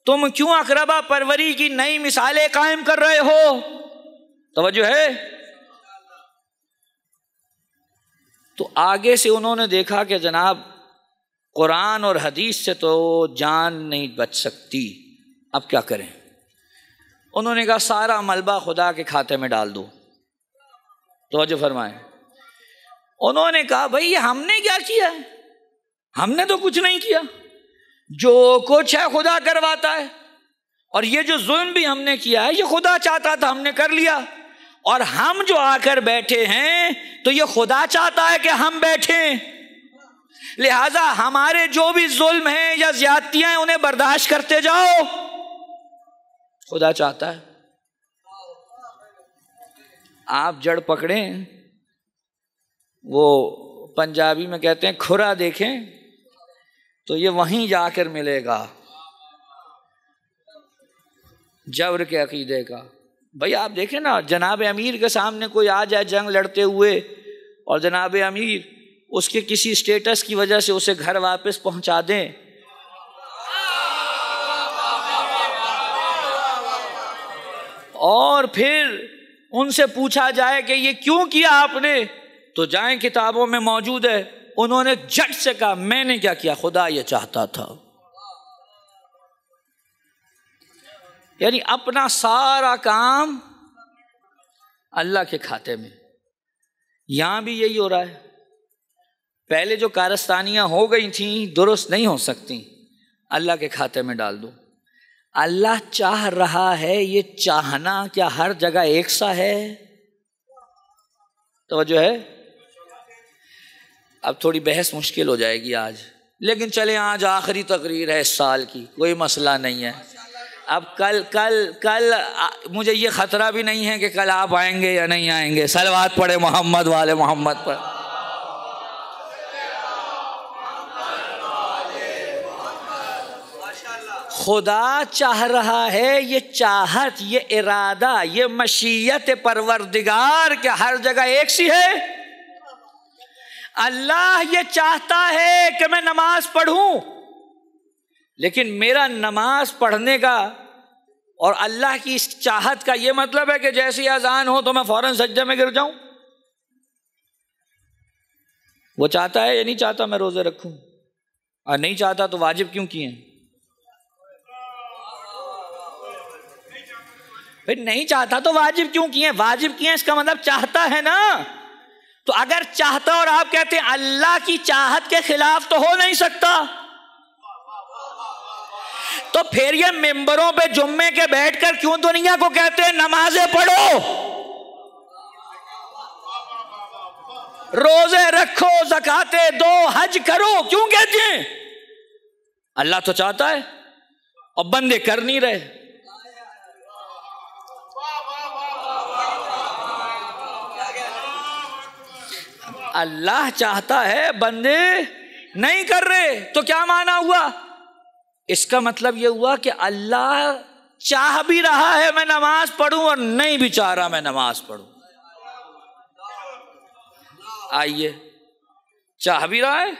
تم کیوں اقربا پروری کی نئی مثالیں قائم کر رہے ہو؟ توجہ ہے؟ تو آگے سے انہوں نے دیکھا کہ جناب قرآن اور حدیث سے تو جان نہیں بچ سکتی، اب کیا کریں؟ انہوں نے کہا سارا ملبہ خدا کے کھاتے میں ڈال دو۔ توجہ فرمائیں، انہوں نے کہا بھئی ہم نے کیا کیا ہے؟ ہم نے تو کچھ نہیں کیا، جو کچھ ہے خدا کرواتا ہے، اور یہ جو ظلم بھی ہم نے کیا ہے یہ خدا چاہتا تھا ہم نے کر لیا، اور ہم جو آ کر بیٹھے ہیں تو یہ خدا چاہتا ہے کہ ہم بیٹھیں، لہذا ہمارے جو بھی ظلم ہیں یا زیادتیاں ہیں انہیں برداشت کرتے جاؤ، خدا چاہتا ہے۔ آپ جڑ پکڑیں، وہ پنجابی میں کہتے ہیں کھرا دیکھیں تو یہ وہیں جا کر ملے گا۔ جبر کے عقیدے کا۔ بھائی آپ دیکھیں نا، جناب امیر کے سامنے کوئی آ جائے جنگ لڑتے ہوئے اور جناب امیر اس کے کسی اسٹیٹس کی وجہ سے اسے گھر واپس پہنچا دیں، اور پھر ان سے پوچھا جائے کہ یہ کیوں کیا آپ نے، تو جائیں کتابوں میں موجود ہے، انہوں نے جھٹ سے کہا میں نے کیا کیا، خدا یہ چاہتا تھا۔ یعنی اپنا سارا کام اللہ کے کھاتے میں۔ یہاں بھی یہی ہو رہا ہے، پہلے جو کارستانیاں ہو گئی تھیں درست نہیں ہو سکتی، اللہ کے کھاتے میں ڈال دو۔ اللہ چاہ رہا ہے، یہ چاہنا کیا ہر جگہ ایک سا ہے؟ توجہ ہے؟ اب تھوڑی بحث مشکل ہو جائے گی آج، لیکن چلیں آج آخری تقریر ہے اس سال کی، کوئی مسئلہ نہیں ہے۔ اب کل مجھے یہ خطرہ بھی نہیں ہے کہ کل آپ آئیں گے یا نہیں آئیں گے۔ صلوات پڑھے محمد والے محمد پر۔ خدا چاہ رہا ہے، یہ چاہت، یہ ارادہ، یہ مشیت پروردگار کہ ہر جگہ ایک سی ہے۔ اللہ یہ چاہتا ہے کہ میں نماز پڑھوں، لیکن میرا نماز پڑھنے کا اور اللہ کی اس چاہت کا یہ مطلب ہے کہ جیسی اذان ہو تو میں فوراً سجدے میں گر جاؤں؟ وہ چاہتا ہے یا نہیں چاہتا میں روزے رکھوں؟ اور نہیں چاہتا تو واجب کیوں کیے ہیں؟ پھر نہیں چاہتا تو واجب کیوں کیے ہیں؟ واجب کیے ہیں اس کا مطلب چاہتا ہے نا۔ تو اگر چاہتا اور آپ کہتے ہیں اللہ کی چاہت کے خلاف تو ہو نہیں سکتا، تو پھر یہ ممبروں پہ جمعے کے بیٹھ کر کیوں دنیا کو کہتے ہیں نمازیں پڑھو، روزے رکھو، زکاتیں دو، حج کرو، کیوں کہتے ہیں؟ اللہ تو چاہتا ہے اور بندے کر نہیں رہے۔ اللہ چاہتا ہے، بندے نہیں کر رہے، تو کیا معنی ہوا؟ اس کا مطلب یہ ہوا کہ اللہ چاہ بھی رہا ہے میں نماز پڑھوں اور نہیں بھی چاہ رہا میں نماز پڑھوں۔ آئیے، چاہ بھی رہا ہے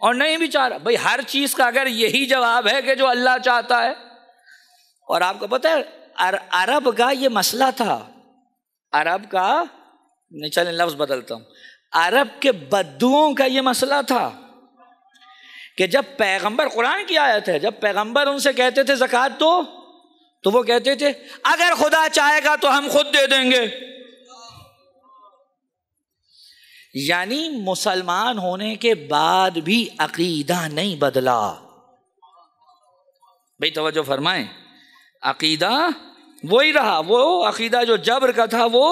اور نہیں بھی چاہ رہا۔ بھئی ہر چیز کا اگر یہی جواب ہے کہ جو اللہ چاہتا ہے، اور آپ کو پتہ ہے عرب کا یہ مسئلہ تھا، عرب کا، نہیں چلیں لفظ بدلتا ہوں، عرب کے بدوؤں کا یہ مسئلہ تھا کہ جب پیغمبر، قرآن کی آیت ہے، جب پیغمبر ان سے کہتے تھے زکوٰۃ دو، تو وہ کہتے تھے اگر خدا چاہے گا تو ہم خود دے دیں گے۔ یعنی مسلمان ہونے کے بعد بھی عقیدہ نہیں بدلا۔ بھئی توجہ فرمائیں، عقیدہ وہی رہا، وہ عقیدہ جو جبر کا تھا وہ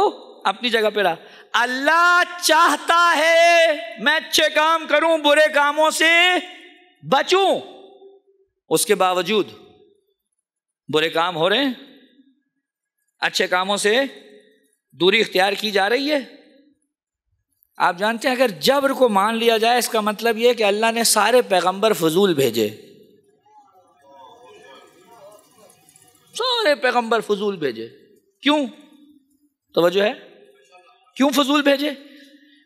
اپنی جگہ پہ رہا۔ اللہ چاہتا ہے میں اچھے کام کروں، برے کاموں سے بچوں، اس کے باوجود برے کام ہو رہے ہیں، اچھے کاموں سے دوری اختیار کی جا رہی ہے۔ آپ جانتے ہیں اگر جبر کو مان لیا جائے اس کا مطلب یہ کہ اللہ نے سارے پیغمبر فضول بھیجے، سارے پیغمبر فضول بھیجے۔ کیوں؟ توجہ ہے، کیوں فضول بھیجے؟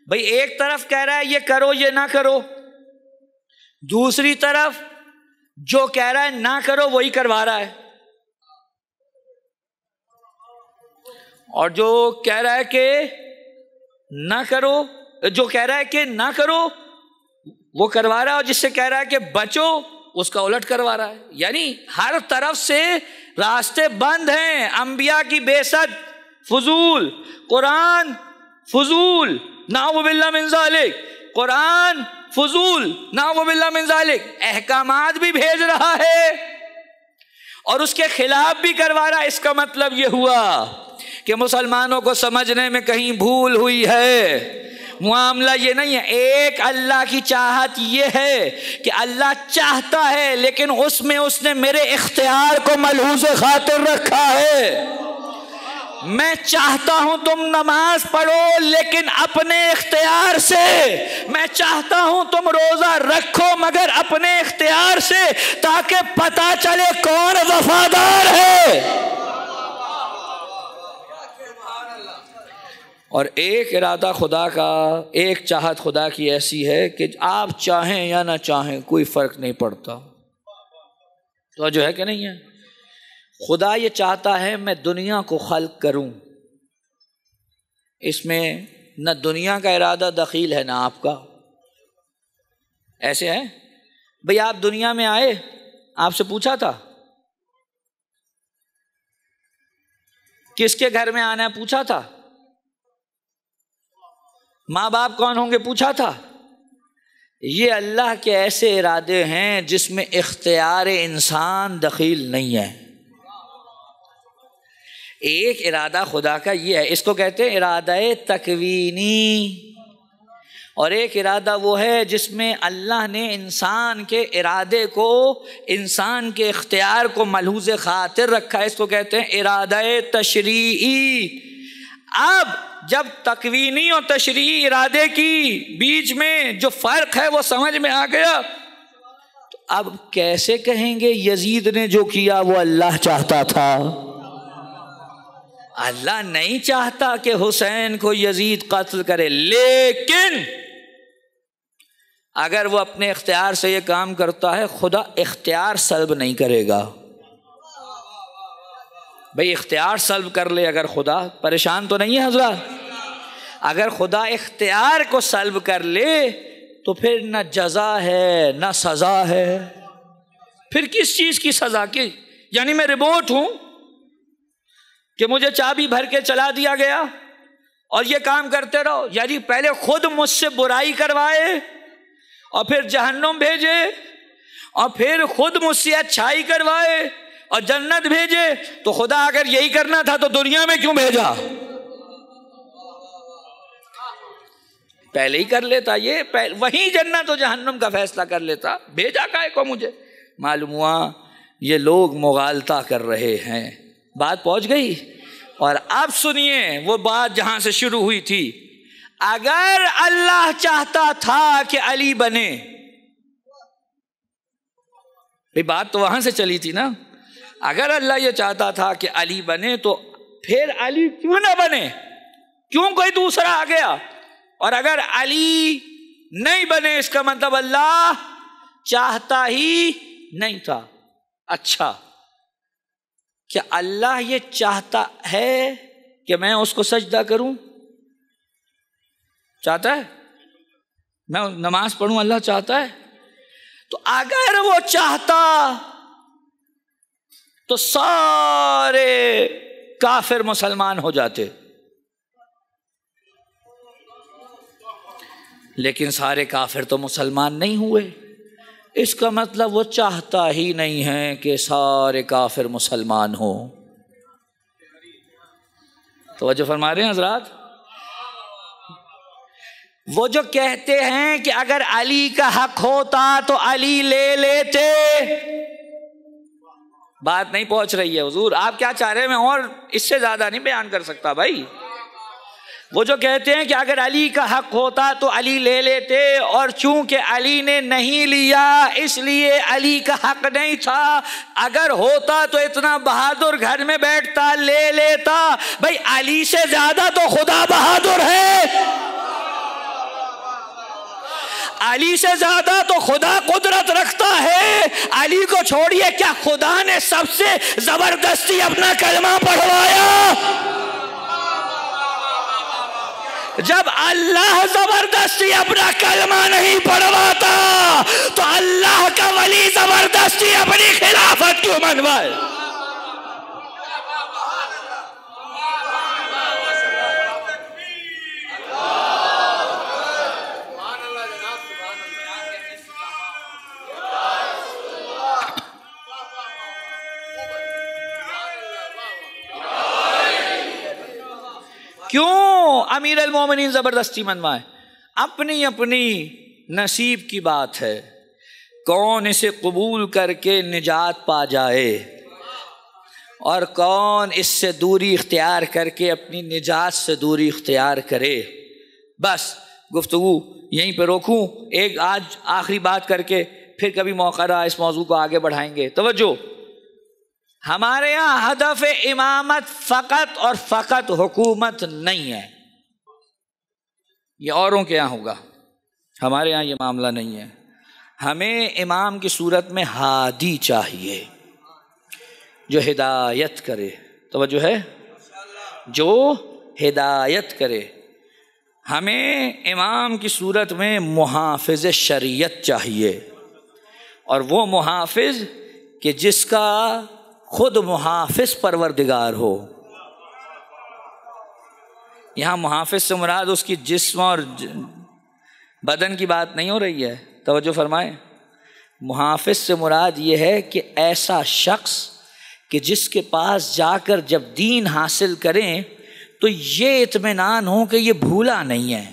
بھئی ایک طرف کہہ رہا ہے یہ کرو یہ نہ کرو، دوسری طرف جو کہہ رہا ہے نہ کرو وہی کروا رہا ہے، اور جو کہہ رہا ہے کہ نہ کرو، جو کہہ رہا ہے کہ نہ کرو وہ کروا رہا ہے، اور جس سے کہہ رہا ہے کہ بچو اس کا الٹ کروا رہا ہے۔ یعنی ہر طرف سے راستے بند ہیں۔ انبیاء کی بعثت فضول، قرآن فضول، نعوذ باللہ من ذالک، قرآن فضول، نعوذ باللہ من ذالک، احکامات بھی بھیج رہا ہے اور اس کے خلاف بھی کروا رہا ہے۔ اس کا مطلب یہ ہوا کہ مسلمانوں کو سمجھنے میں کہیں بھول ہوئی ہے۔ معاملہ یہ نہیں ہے، ایک اللہ کی چاہت یہ ہے کہ اللہ چاہتا ہے لیکن اس میں اس نے میرے اختیار کو ملحوظ خاطر رکھا ہے۔ میں چاہتا ہوں تم نماز پڑھو لیکن اپنے اختیار سے، میں چاہتا ہوں تم روزہ رکھو مگر اپنے اختیار سے، تاکہ پتہ چلے کون وفادار ہے۔ اور ایک ارادہ خدا کا، ایک چاہت خدا کی ایسی ہے کہ آپ چاہیں یا نہ چاہیں کوئی فرق نہیں پڑتا۔ تو جو ہے کہ نہیں ہے، خدا یہ چاہتا ہے میں دنیا کو خلق کروں، اس میں نہ دنیا کا ارادہ دخیل ہے نہ آپ کا۔ ایسے ہے بھئی، آپ دنیا میں آئے، آپ سے پوچھا تھا کس کے گھر میں آنا ہے، پوچھا تھا ماں باپ کون ہوں گے، پوچھا تھا؟ یہ اللہ کے ایسے ارادے ہیں جس میں اختیار انسان دخیل نہیں ہے۔ ایک ارادہ خدا کا یہ ہے، اس کو کہتے ہیں ارادہ تکوینی، اور ایک ارادہ وہ ہے جس میں اللہ نے انسان کے ارادے کو، انسان کے اختیار کو ملحوظ خاطر رکھا ہے، اس کو کہتے ہیں ارادہ تشریعی۔ اب جب تکوینی اور تشریعی ارادے کی بیچ میں جو فرق ہے وہ سمجھ میں آ گیا، تو اب کیسے کہیں گے یزید نے جو کیا وہ اللہ چاہتا تھا؟ اللہ نہیں چاہتا کہ حسین کو یزید قتل کرے، لیکن اگر وہ اپنے اختیار سے یہ کام کرتا ہے، خدا اختیار سلب نہیں کرے گا۔ بھئی اختیار سلب کر لے اگر خدا، پریشان تو نہیں ہے حضرات؟ اگر خدا اختیار کو سلب کر لے تو پھر نہ جزا ہے نہ سزا ہے، پھر کس چیز کی سزا کی؟ یعنی میں ربوٹ ہوں کہ مجھے چابی بھر کے چلا دیا گیا اور یہ کام کرتے رہو، یعنی پہلے خود مجھ سے برائی کروائے اور پھر جہنم بھیجے، اور پھر خود مجھ سے اچھائی کروائے اور جنت بھیجے؟ تو خدا اگر یہی کرنا تھا تو دنیا میں کیوں بھیجا؟ پہلے ہی کر لیتا، یہ وہی جنت و جہنم کا فیصلہ کر لیتا، بھیجا کائے کو مجھے؟ معلوم ہوا یہ لوگ مغالطہ کر رہے ہیں۔ بات پہنچ گئی؟ اور اب سنیے وہ بات جہاں سے شروع ہوئی تھی، اگر اللہ چاہتا تھا کہ علی بنے، یہ بات تو وہاں سے چلی تھی نا، اگر اللہ یہ چاہتا تھا کہ علی بنے تو پھر علی کیوں نہ بنے؟ کیوں کوئی دوسرا آ گیا؟ اور اگر علی نہیں بنے اس کا مطلب اللہ چاہتا ہی نہیں تھا۔ اچھا، کیا اللہ یہ چاہتا ہے کہ میں اس کو سجدہ کروں؟ چاہتا ہے میں نماز پڑھوں؟ اللہ چاہتا ہے؟ تو اگر وہ چاہتا تو سارے کافر مسلمان ہو جاتے، لیکن سارے کافر تو مسلمان نہیں ہوئے، اس کا مطلب وہ چاہتا ہی نہیں ہے کہ سارے کافر مسلمان ہوں۔ توجہ فرما رہے ہیں حضرات؟ وہ جو کہتے ہیں کہ اگر علی کا حق ہوتا تو علی لے لیتے، بات نہیں پہنچ رہی ہے حضور، آپ کیا چاہ رہے ہیں؟ میں اور اس سے زیادہ نہیں بیان کر سکتا بھائی۔ وہ جو کہتے ہیں کہ اگر علی کا حق ہوتا تو علی لے لیتے، اور چونکہ علی نے نہیں لیا اس لیے علی کا حق نہیں تھا، اگر ہوتا تو اتنا بہادر گھر میں بیٹھتا لے لیتا۔ بھائی علی سے زیادہ تو خدا بہادر ہے، علی سے زیادہ تو خدا قدرت رکھتا ہے۔ علی کو چھوڑیے، کیا خدا نے سب سے زبردستی اپنا کلمہ پڑھوایا؟ جب اللہ زبردستی اپنا کلمہ نہیں پڑھواتا تو اللہ کا ولی زبردستی اپنی خلافت کیوں منوائے؟ کیوں امیر المومنین زبردستی منوائے؟ اپنی اپنی نصیب کی بات ہے، کون اسے قبول کر کے نجات پا جائے اور کون اس سے دوری اختیار کر کے اپنی نجات سے دوری اختیار کرے۔ بس گفتگو یہیں پہ روکوں، ایک آج آخری بات کر کے پھر کبھی موقع رہا اس موضوع کو آگے بڑھائیں گے۔ توجہ، ہمارے ہاں ہدف امامت فقط اور فقط حکومت نہیں ہے، یہ اوروں کے یہاں ہوگا، ہمارے یہاں یہ معاملہ نہیں ہے۔ ہمیں امام کی صورت میں ہادی چاہیے، جو ہدایت کرے، توجہ ہے، جو ہدایت کرے۔ ہمیں امام کی صورت میں محافظ شریعت چاہیے، اور وہ محافظ کہ جس کا خود محافظ پروردگار ہو۔ یہاں محافظ سے مراد اس کی جسم اور بدن کی بات نہیں ہو رہی ہے، توجہ فرمائیں۔ محافظ سے مراد یہ ہے کہ ایسا شخص کہ جس کے پاس جا کر جب دین حاصل کریں تو یہ اطمینان ہو کہ یہ بھولا نہیں ہے،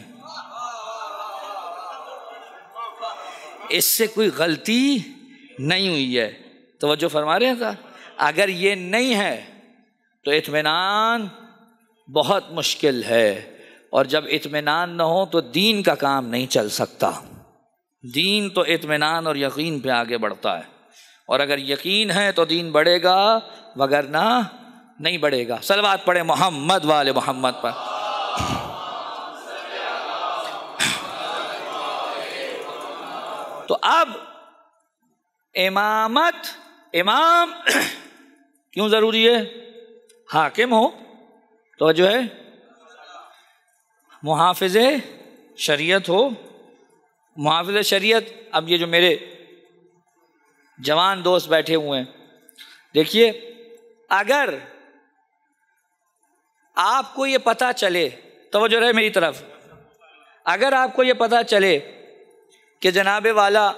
اس سے کوئی غلطی نہیں ہوئی ہے، توجہ فرما رہے ہیں صاحب۔ اگر یہ نہیں ہے تو اطمینان بہت مشکل ہے، اور جب اطمینان نہ ہو تو دین کا کام نہیں چل سکتا۔ دین تو اطمینان اور یقین پہ آگے بڑھتا ہے، اور اگر یقین ہے تو دین بڑھے گا، وگرنہ نہیں بڑھے گا۔ صلوات پڑھے محمد والے محمد پر۔ تو اب امام کیوں ضروری ہے؟ حاکم ہو تو جو ہے محافظ شریعت ہو۔ محافظ شریعت، اب یہ جو میرے جوان دوست بیٹھے ہوئے ہیں، دیکھیے، اگر آپ کو یہ پتہ چلے، توجہ رہے میری طرف، اگر آپ کو یہ پتہ چلے کہ جناب والا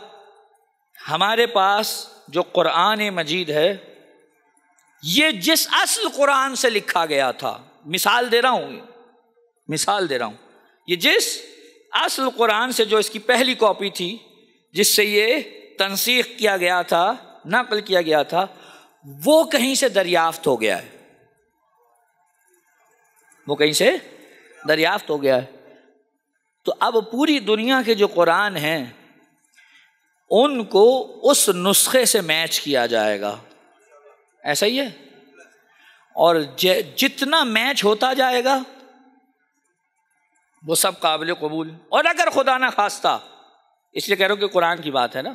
ہمارے پاس جو قرآن مجید ہے یہ جس اصل قرآن سے لکھا گیا تھا، مثال دے رہا ہوں، یہ جس اصل قرآن سے جو اس کی پہلی کاپی تھی، جس سے یہ تنسیخ کیا گیا تھا، نقل کیا گیا تھا، وہ کہیں سے دریافت ہو گیا ہے، تو اب پوری دنیا کے جو قرآن ہیں ان کو اس نسخے سے میچ کیا جائے گا، ایسا ہی ہے، اور جتنا میچ ہوتا جائے گا وہ سب قابل قبول۔ اور اگر خدا نہ خواستہ، اس لیے کہہ رہا ہوں کہ قرآن کی بات ہے نا،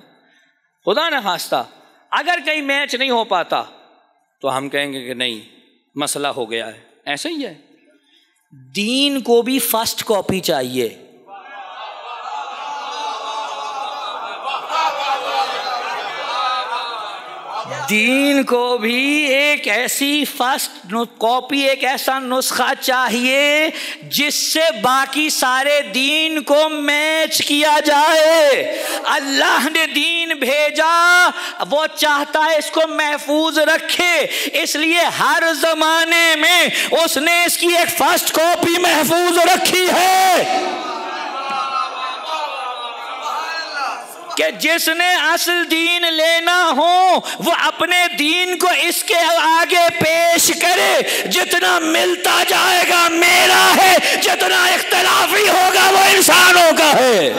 خدا نہ خواستہ اگر کہیں میچ نہیں ہو پاتا تو ہم کہیں گے کہ نہیں، مسئلہ ہو گیا ہے، ایسا ہی ہے۔ دین کو بھی فرسٹ کاپی چاہیے، دین کو بھی ایک ایسی فرسٹ کاپی، ایک ایسا نسخہ چاہیے جس سے باقی سارے دین کو میچ کیا جائے۔ اللہ نے دین بھیجا، وہ چاہتا ہے اس کو محفوظ رکھے، اس لیے ہر زمانے میں اس نے اس کی ایک فرسٹ کاپی محفوظ رکھی ہے کہ جس نے اصل دین لینا ہو وہ اپنے دین کو اس کے آگے پیش کرے، جتنا ملتا جائے گا میرا ہے، جتنا اختلافی ہوگا وہ انسانوں کا ہے۔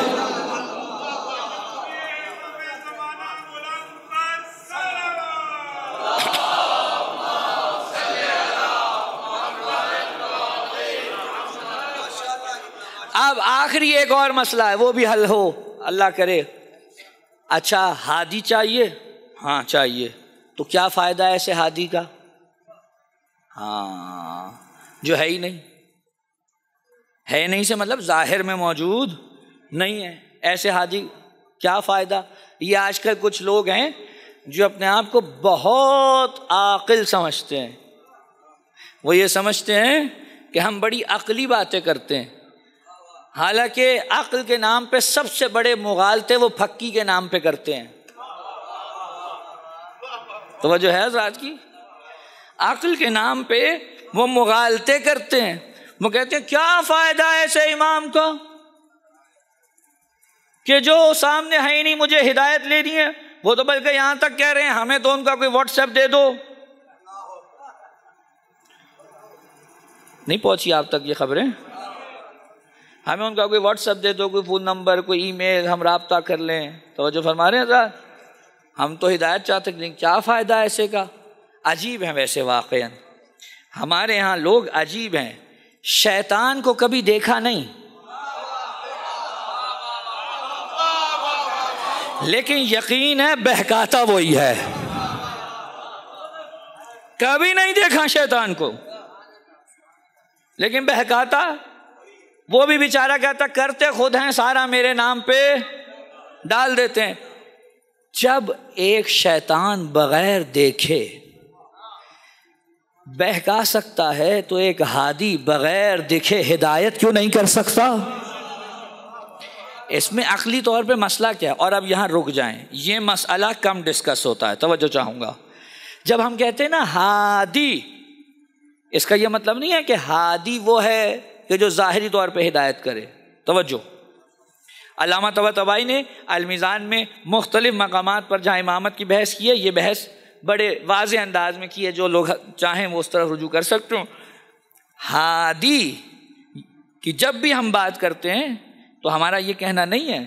اب آخری ایک اور مسئلہ ہے، وہ بھی حل ہو اللہ کرے۔ اچھا، ہادی چاہیے؟ ہاں چاہیے، تو کیا فائدہ ہے ایسے ہادی کا؟ ہاں، جو ہے ہی نہیں، ہے نہیں سے مطلب ظاہر میں موجود نہیں ہے، ایسے ہادی کیا فائدہ؟ یہ آج کل کچھ لوگ ہیں جو اپنے آپ کو بہت عاقل سمجھتے ہیں، وہ یہ سمجھتے ہیں کہ ہم بڑی عقلی باتیں کرتے ہیں، حالانکہ عقل کے نام پہ سب سے بڑے مغالطے وہ پھکی کے نام پہ کرتے ہیں۔ توجہ ہے حضرات کی؟ عقل کے نام پہ وہ مغالطے کرتے ہیں، وہ کہتے ہیں کیا فائدہ ہے ایسے امام کا کہ جو سامنے ہے ہی نہیں، مجھے ہدایت لینی ہے، وہ تو بلکہ یہاں تک کہہ رہے ہیں ہمیں تو ان کا کوئی واٹس ایپ دے دو۔ نہیں پہنچی آپ تک یہ خبریں؟ ہمیں ان کا کوئی واٹس ایپ دے دو، کوئی فون نمبر، کوئی ای میل، ہم رابطہ کر لیں۔ توجہ فرما رہے ہیں حضرات؟ ہم تو ہدایت چاہتے ہیں، کیا فائدہ ایسے کا؟ عجیب ہیں ویسے واقعاً، ہمارے ہاں لوگ عجیب ہیں، شیطان کو کبھی دیکھا نہیں، لیکن یقین ہے بہکاتا وہی ہے. کبھی نہیں دیکھا شیطان کو لیکن بہکاتا وہ بھی بیچارہ کہتا کرتے خود ہیں سارا میرے نام پہ ڈال دیتے ہیں. جب ایک شیطان بغیر دیکھے بہکا سکتا ہے تو ایک ہادی بغیر دیکھے ہدایت کیوں نہیں کر سکتا؟ اس میں عقلی طور پہ مسئلہ کیا ہے؟ اور اب یہاں رک جائیں، یہ مسئلہ کم ڈسکس ہوتا ہے، توجہ چاہوں گا. جب ہم کہتے ہیں نا ہادی، اس کا یہ مطلب نہیں ہے کہ ہادی وہ ہے کہ جو ظاہری طور پہ ہدایت کرے. توجہ، علامہ طباطبائی نے المیزان میں مختلف مقامات پر جہاں امامت کی بحث کی ہے، یہ بحث بڑے واضح انداز میں کی ہے، جو لوگ چاہیں وہ اس طرف رجوع کر سکتے ہوں. ہادی کی جب بھی ہم بات کرتے ہیں تو ہمارا یہ کہنا نہیں ہے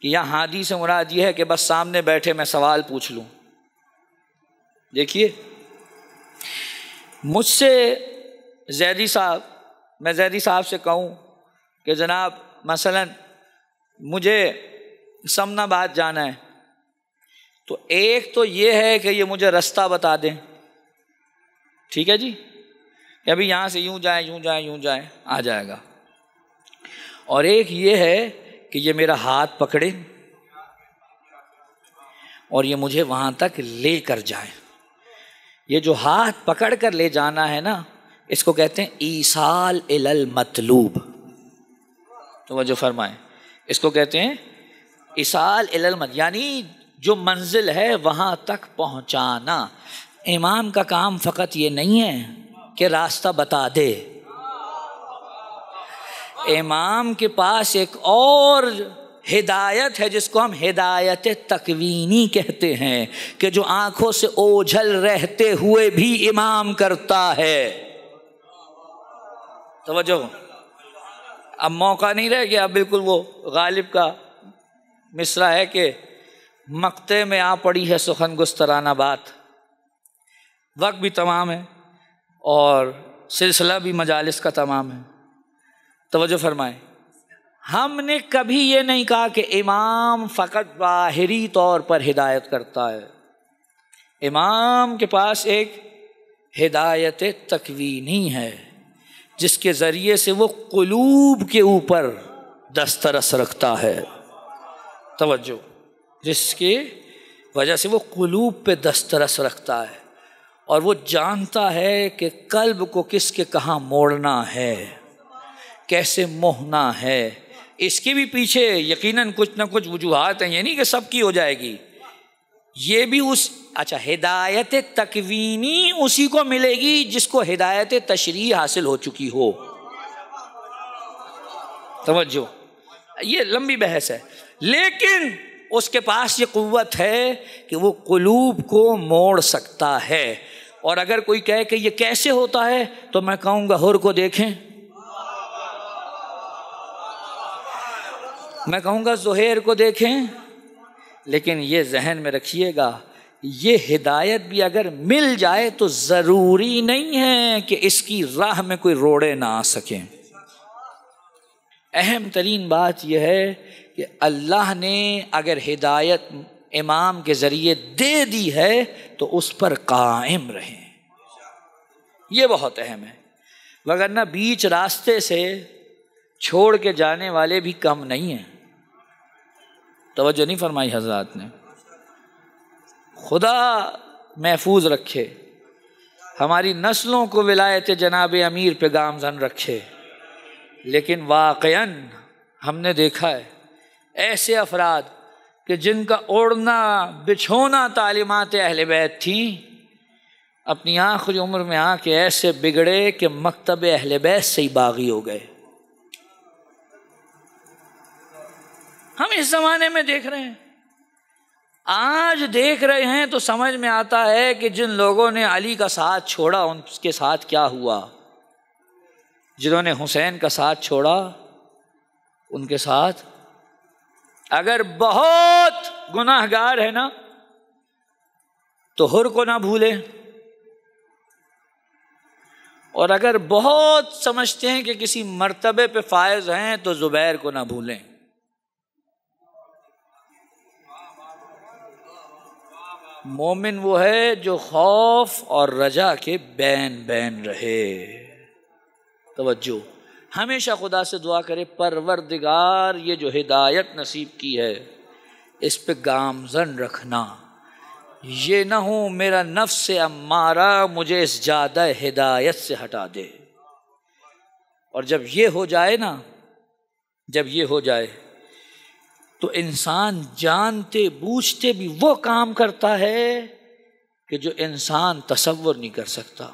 کہ یہاں ہادی سے مراد یہ ہے کہ بس سامنے بیٹھے میں سوال پوچھ لوں. دیکھیے، مجھ سے زیدی صاحب، میں زیدی صاحب سے کہوں کہ جناب مثلا مجھے سمنا باد جانا ہے، تو ایک تو یہ ہے کہ یہ مجھے رستہ بتا دیں، ٹھیک ہے جی، کہ ابھی یہاں سے یوں جائیں یوں جائیں یوں جائیں، آ جائے گا. اور ایک یہ ہے کہ یہ میرا ہاتھ پکڑے اور یہ مجھے وہاں تک لے کر جائیں. یہ جو ہاتھ پکڑ کر لے جانا ہے نا، اس کو کہتے ہیں ایصال الی المطلوب. توجہ فرمائیں، اس کو کہتے ہیں ایصال الی المطلوب، یعنی جو منزل ہے وہاں تک پہنچانا. امام کا کام فقط یہ نہیں ہے کہ راستہ بتا دے، امام کے پاس ایک اور ہدایت ہے جس کو ہم ہدایت تکوینی کہتے ہیں، کہ جو آنکھوں سے اوجھل رہتے ہوئے بھی امام کرتا ہے. توجہ، اب موقع نہیں رہ گیا، بالکل وہ غالب کا مصرع ہے کہ مقطع میں آ پڑی ہے سخن گسترانہ بات. وقت بھی تمام ہے اور سلسلہ بھی مجالس کا تمام ہے. توجہ فرمائیں، ہم نے کبھی یہ نہیں کہا کہ امام فقط ظاہری طور پر ہدایت کرتا ہے. امام کے پاس ایک ہدایت تکوینی ہے جس کے ذریعے سے وہ قلوب کے اوپر دسترس رکھتا ہے. توجہ، جس کی وجہ سے وہ قلوب پہ دسترس رکھتا ہے اور وہ جانتا ہے کہ قلب کو کس کے کہاں موڑنا ہے، کیسے موہنا ہے. اس کے بھی پیچھے یقیناً کچھ نہ کچھ وجوہات ہیں، یہ نہیں کہ سب کی ہو جائے گی. یہ بھی اچھا، ہدایت تکوینی اسی کو ملے گی جس کو ہدایت تشریح حاصل ہو چکی ہو. توجہ، یہ لمبی بحث ہے، لیکن اس کے پاس یہ قوت ہے کہ وہ قلوب کو موڑ سکتا ہے. اور اگر کوئی کہے کہ یہ کیسے ہوتا ہے تو میں کہوں گا حر کو دیکھیں، میں کہوں گا زہیر کو دیکھیں. لیکن یہ ذہن میں رکھیے گا، یہ ہدایت بھی اگر مل جائے تو ضروری نہیں ہے کہ اس کی راہ میں کوئی روڑے نہ آ سکیں. اہم ترین بات یہ ہے کہ اللہ نے اگر ہدایت امام کے ذریعے دے دی ہے تو اس پر قائم رہیں، یہ بہت اہم ہے. وگرنہ بیچ راستے سے چھوڑ کے جانے والے بھی کم نہیں ہیں. توجہ نہیں فرمائی حضرات نے. خدا محفوظ رکھے، ہماری نسلوں کو ولایت جناب امیر پہ گامزن رکھے. لیکن واقعاً ہم نے دیکھا ہے ایسے افراد کہ جن کا اوڑھنا بچھونا تعلیمات اہل بیت تھیں، اپنی آخری عمر میں آ کے ایسے بگڑے کہ مکتب اہل بیت سے ہی باغی ہو گئے. ہم اس زمانے میں دیکھ رہے ہیں، آج دیکھ رہے ہیں تو سمجھ میں آتا ہے کہ جن لوگوں نے علی کا ساتھ چھوڑا ان کے ساتھ کیا ہوا، جنہوں نے حسین کا ساتھ چھوڑا ان کے ساتھ اگر بہت گناہ گار ہے نا تو حر کو نہ بھولیں، اور اگر بہت سمجھتے ہیں کہ کسی مرتبے پہ فائز ہیں تو زبیر کو نہ بھولیں. مومن وہ ہے جو خوف اور رجا کے بین بین رہے۔ توجہ، ہمیشہ خدا سے دعا کرے پروردگار یہ جو ہدایت نصیب کی ہے اس پہ گامزن رکھنا، یہ نہ ہو میرا نفس امارہ مجھے اس جادہ ہدایت سے ہٹا دے۔ اور جب یہ ہو جائے نا، جب یہ ہو جائے تو انسان جانتے بوجھتے بھی وہ کام کرتا ہے کہ جو انسان تصور نہیں کر سکتا۔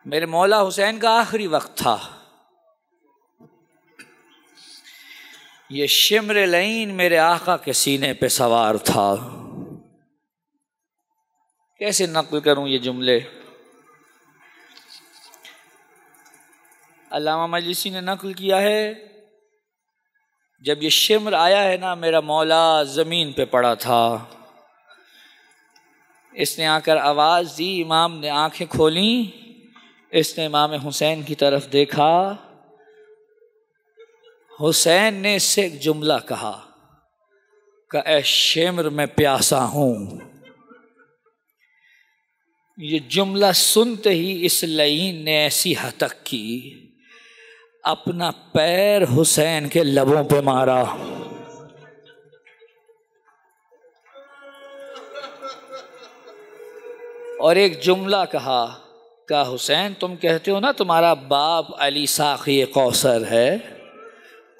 میرے مولا حسین کا آخری وقت تھا، یہ شمر لعین میرے آقا کے سینے پہ سوار تھا۔ کیسے نقل کروں یہ جملے؟ علامہ مجلسی نے نقل کیا ہے، جب یہ شمر آیا ہے نا، میرا مولا زمین پہ پڑا تھا، اس نے آ کر آواز دی، امام نے آنکھیں کھولیں، اس نے امام حسین کی طرف دیکھا، حسین نے اس سے ایک جملہ کہا کہ اے شمر میں پیاسا ہوں۔ یہ جملہ سنتے ہی اس لعین نے ایسی ہتک کی، اپنا پیر حسین کے لبوں پہ مارا۔ اور ایک جملہ کہا کہ حسین تم کہتے ہو نا تمہارا باپ علی ساقی کوثر ہے،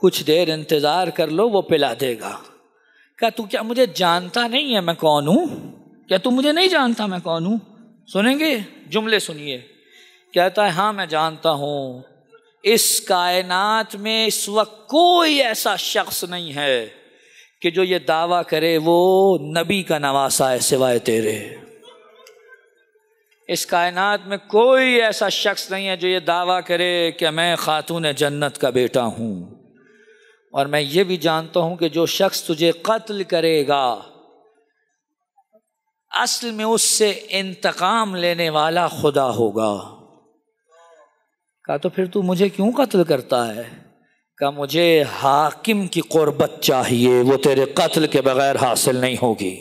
کچھ دیر انتظار کر لو وہ پلا دے گا۔ کہا تو کیا مجھے جانتا نہیں ہے میں کون ہوں؟ کیا تم مجھے نہیں جانتا میں کون ہوں؟ سنیں گے جملے، سنیے۔ کہتا ہے ہاں میں جانتا ہوں، اس کائنات میں اس وقت کوئی ایسا شخص نہیں ہے کہ جو یہ دعویٰ کرے وہ نبی کا نواسا ہے سوائے تیرے۔ اس کائنات میں کوئی ایسا شخص نہیں ہے جو یہ دعویٰ کرے کہ میں خاتون جنت کا بیٹا ہوں، اور میں یہ بھی جانتا ہوں کہ جو شخص تجھے قتل کرے گا اصل میں اس سے انتقام لینے والا خدا ہوگا۔ کہا تو پھر تو مجھے کیوں قتل کرتا ہے؟ کہا مجھے حاکم کی قربت چاہیے، وہ تیرے قتل کے بغیر حاصل نہیں ہوگی۔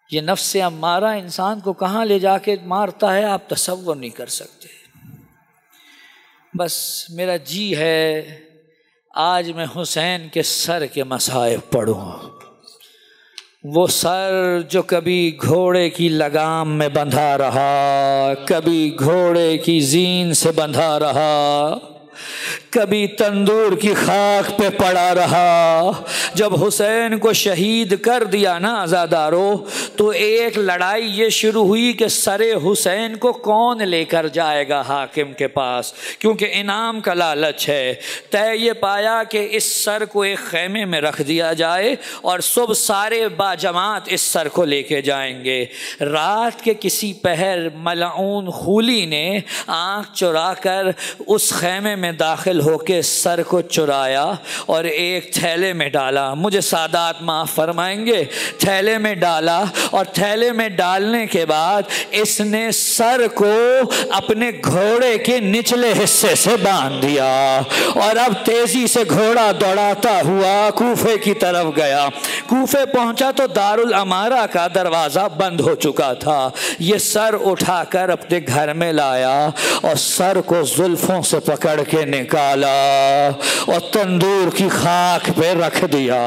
یہ نفس امارہ انسان کو کہاں لے جا کے مارتا ہے آپ تصور نہیں کر سکتے۔ بس میرا جی ہے آج میں حسین کے سر کے مصائب پڑھوں، وہ سر جو کبھی گھوڑے کی لگام میں بندھا رہا، کبھی گھوڑے کی زین سے بندھا رہا، کبھی تندور کی خاک پہ پڑا رہا۔ جب حسین کو شہید کر دیا نا عزادارو، تو ایک لڑائی یہ شروع ہوئی کہ سر حسین کو کون لے کر جائے گا حاکم کے پاس، کیونکہ انعام کا لالچ ہے۔ طے یہ پایا کہ اس سر کو ایک خیمے میں رکھ دیا جائے اور صبح سارے باجماعت اس سر کو لے کے جائیں گے۔ رات کے کسی پہر ملعون خولی نے آنکھ چرا کر اس خیمے میں داخل ہو کے سر کو چرایا اور ایک تھیلے میں ڈالا۔ مجھے سادات معاف فرمائیں گے، تھیلے میں ڈالا، اور تھیلے میں ڈالنے کے بعد اس نے سر کو اپنے گھوڑے کے نچلے حصے سے باندھ دیا، اور اب تیزی سے گھوڑا دوڑاتا ہوا کوفے کی طرف گیا۔ کوفے پہنچا تو دارالامارہ کا دروازہ بند ہو چکا تھا۔ یہ سر اٹھا کر اپنے گھر میں لایا اور سر کو زلفوں سے پکڑ کے نکالا اور تندور کی خاک پہ رکھ دیا۔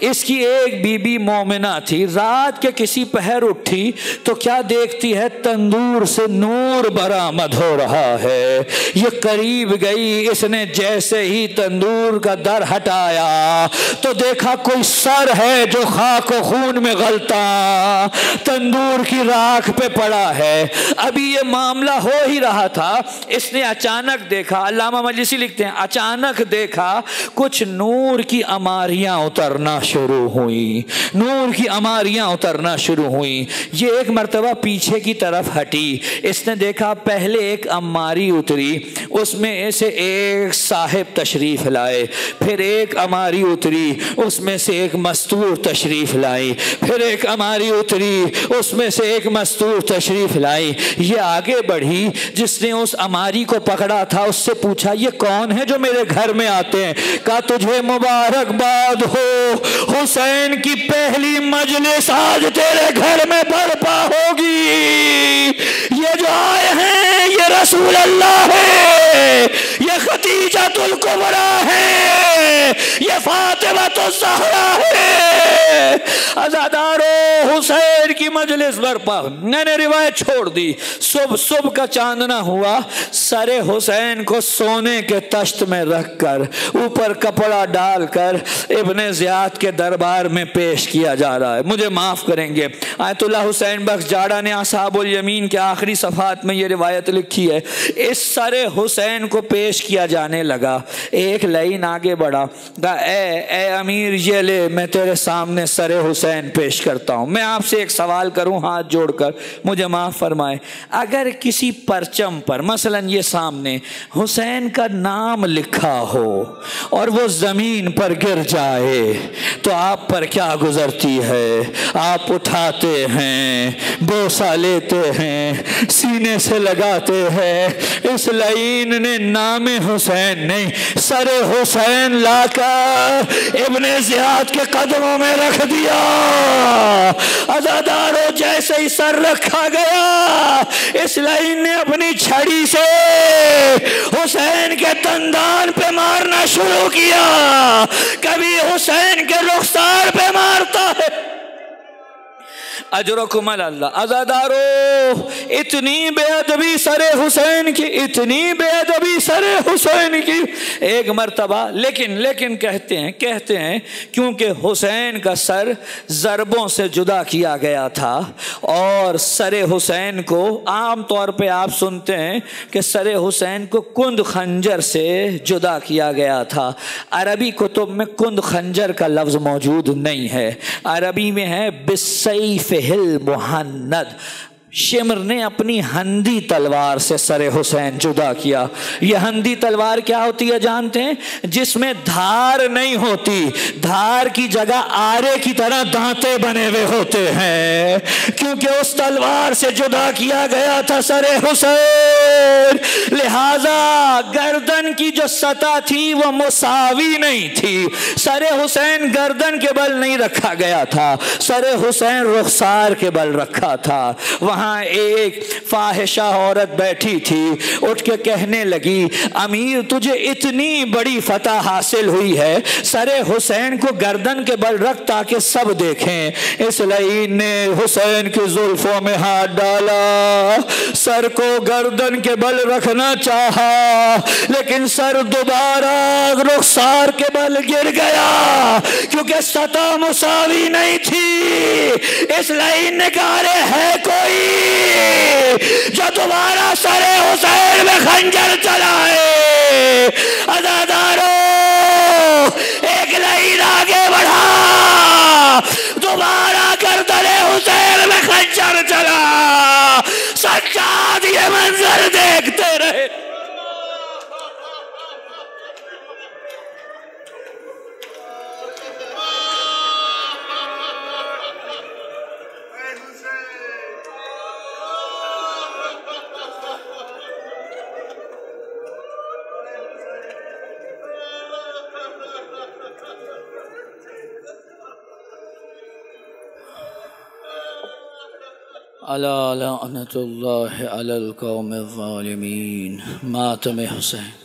اس کی ایک بی بی مومنہ تھی، رات کے کسی پہر اٹھی تو کیا دیکھتی ہے؟ تندور سے نور برآمد ہو رہا ہے۔ یہ قریب گئی، اس نے جیسے ہی تندور کا در ہٹایا تو دیکھا کوئی سر ہے جو خاک و خون میں غلطا تندور کی راکھ پہ پڑا ہے۔ ابھی یہ معاملہ ہو ہی رہا تھا، اس نے اچانک دیکھا، علامہ مجلسی لکھتے ہیں اچانک دیکھا کچھ نور کی عماریاں اترنا شروع ہوئیں، نور کی عماریاں اترنا شروع ہوئیں۔ یہ ایک مرتبہ پیچھے کی طرف ہٹی، اس نے دیکھا پہلے ایک عماری اتری، اس میں سے ایک صاحب تشریف لائے، پھر ایک عماری اتری، اس میں سے ایک مستور تشریف لائی، پھر ایک عماری اتری، اس میں سے ایک مستور تشریف لائی۔ یہ آگے بڑھی، جس نے اس عماری کو پکڑا تھا اس سے پوچھا یہ کون ہے جو میرے گھر میں آتے ہیں؟ کہا تجھے مبارکباد ہو، حسین کی پہلی مجلس آج تیرے گھر میں برپا ہوگی۔ یہ جو آئے ہیں یہ رسول اللہ ہے، یہ خدیجۃ الکبریٰ ہے، یہ فاطمہ الزہرا ہے۔ عزادارو حسین کی مجلس برپا، میں نے روایت چھوڑ دی۔ صبح کا چاندنا ہوا، سر حسین کو سونے کے تشت میں رکھ کر اوپر کپڑا ڈال کر ابن زیاد کے دربار میں پیش کیا جا رہا ہے۔ مجھے معاف کریں گے، آیت اللہ حسین بخش جاڑا نے اصحاب الیمین کے آخری صفحات میں یہ روایت لکھی ہے۔ اس سر حسین کو پیش کیا جانے لگا، ایک لائن آگے بڑھا، کہا اے امیر یہ لے، میں تیرے سامنے سر حسین پیش کرتا ہوں۔ میں آپ سے ایک سوال کروں ہاتھ جوڑ کر، مجھے معاف فرمائے، اگر کسی پرچم پر مثلا یہ سامنے حسین کا نام لکھا ہو اور وہ زمین پر گر جائے تو آپ پر کیا گزرتی ہے؟ آپ اٹھاتے ہیں، بوسہ لیتے ہیں، سینے سے لگاتے ہیں۔ اس لعین نے نام حسین نہیں، سر حسین لا کر ابن زیاد کے قدموں میں رکھ دیا۔ عزادارو جیسے ہی سر رکھا گیا، اس لعین نے اپنی چھڑی سے حسین کے دندان پہ مارنا شروع کیا، کبھی حسین کے رخسار پہ مارتا ہے۔ اجرکم اللہ۔ عزادارو اتنی بے ادبی سر حسین کی، اتنی بے ادبی سر حسین کی ایک مرتبہ، لیکن کہتے ہیں کیونکہ حسین کا سر ضربوں سے جدا کیا گیا تھا، اور سر حسین کو عام طور پہ آپ سنتے ہیں کہ سر حسین کو کند خنجر سے جدا کیا گیا تھا۔ عربی کتب میں کند خنجر کا لفظ موجود نہیں ہے، عربی میں ہے بالسیف المہند۔ شمر نے اپنی ہندی تلوار سے سر حسین جدا کیا۔ یہ ہندی تلوار کیا ہوتی ہے جانتے ہیں؟ جس میں دھار نہیں ہوتی، دھار کی جگہ آرے کی طرح دانتے بنے ہوئے ہوتے ہیں، کیونکہ اس تلوار سے جدا کیا گیا تھا سر حسین۔ لہذا گردن کی جو سطح تھی وہ مساوی نہیں تھی، سر حسین گردن کے بل نہیں رکھا گیا تھا، سر حسین رخسار کے بل رکھا تھا۔ وہاں ایک فاحشہ عورت بیٹھی تھی، اٹھ کے کہنے لگی امیر تجھے اتنی بڑی فتح حاصل ہوئی ہے، سر حسین کو گردن کے بل رکھ تاکہ سب دیکھیں۔ اس لعین نے حسین کی زلفوں میں ہاتھ ڈالا، سر کو گردن کے بل رکھنا چاہا، لیکن سر دوبارہ رخسار کے بل گر گیا، کیونکہ سطح مساوی نہیں تھی۔ اس لعین نے کہا رے ہے کوئی جو دوبارہ سر حسین میں خنجر چلائے؟ عزادارو ایک لعین آگے بڑھا، دوبارہ گردن حسین میں خنجر چلا، سجاد یہ منظر دیکھتے رہے۔ الا لعنت اللہ علی القوم الظالمین۔ ماتم حسین۔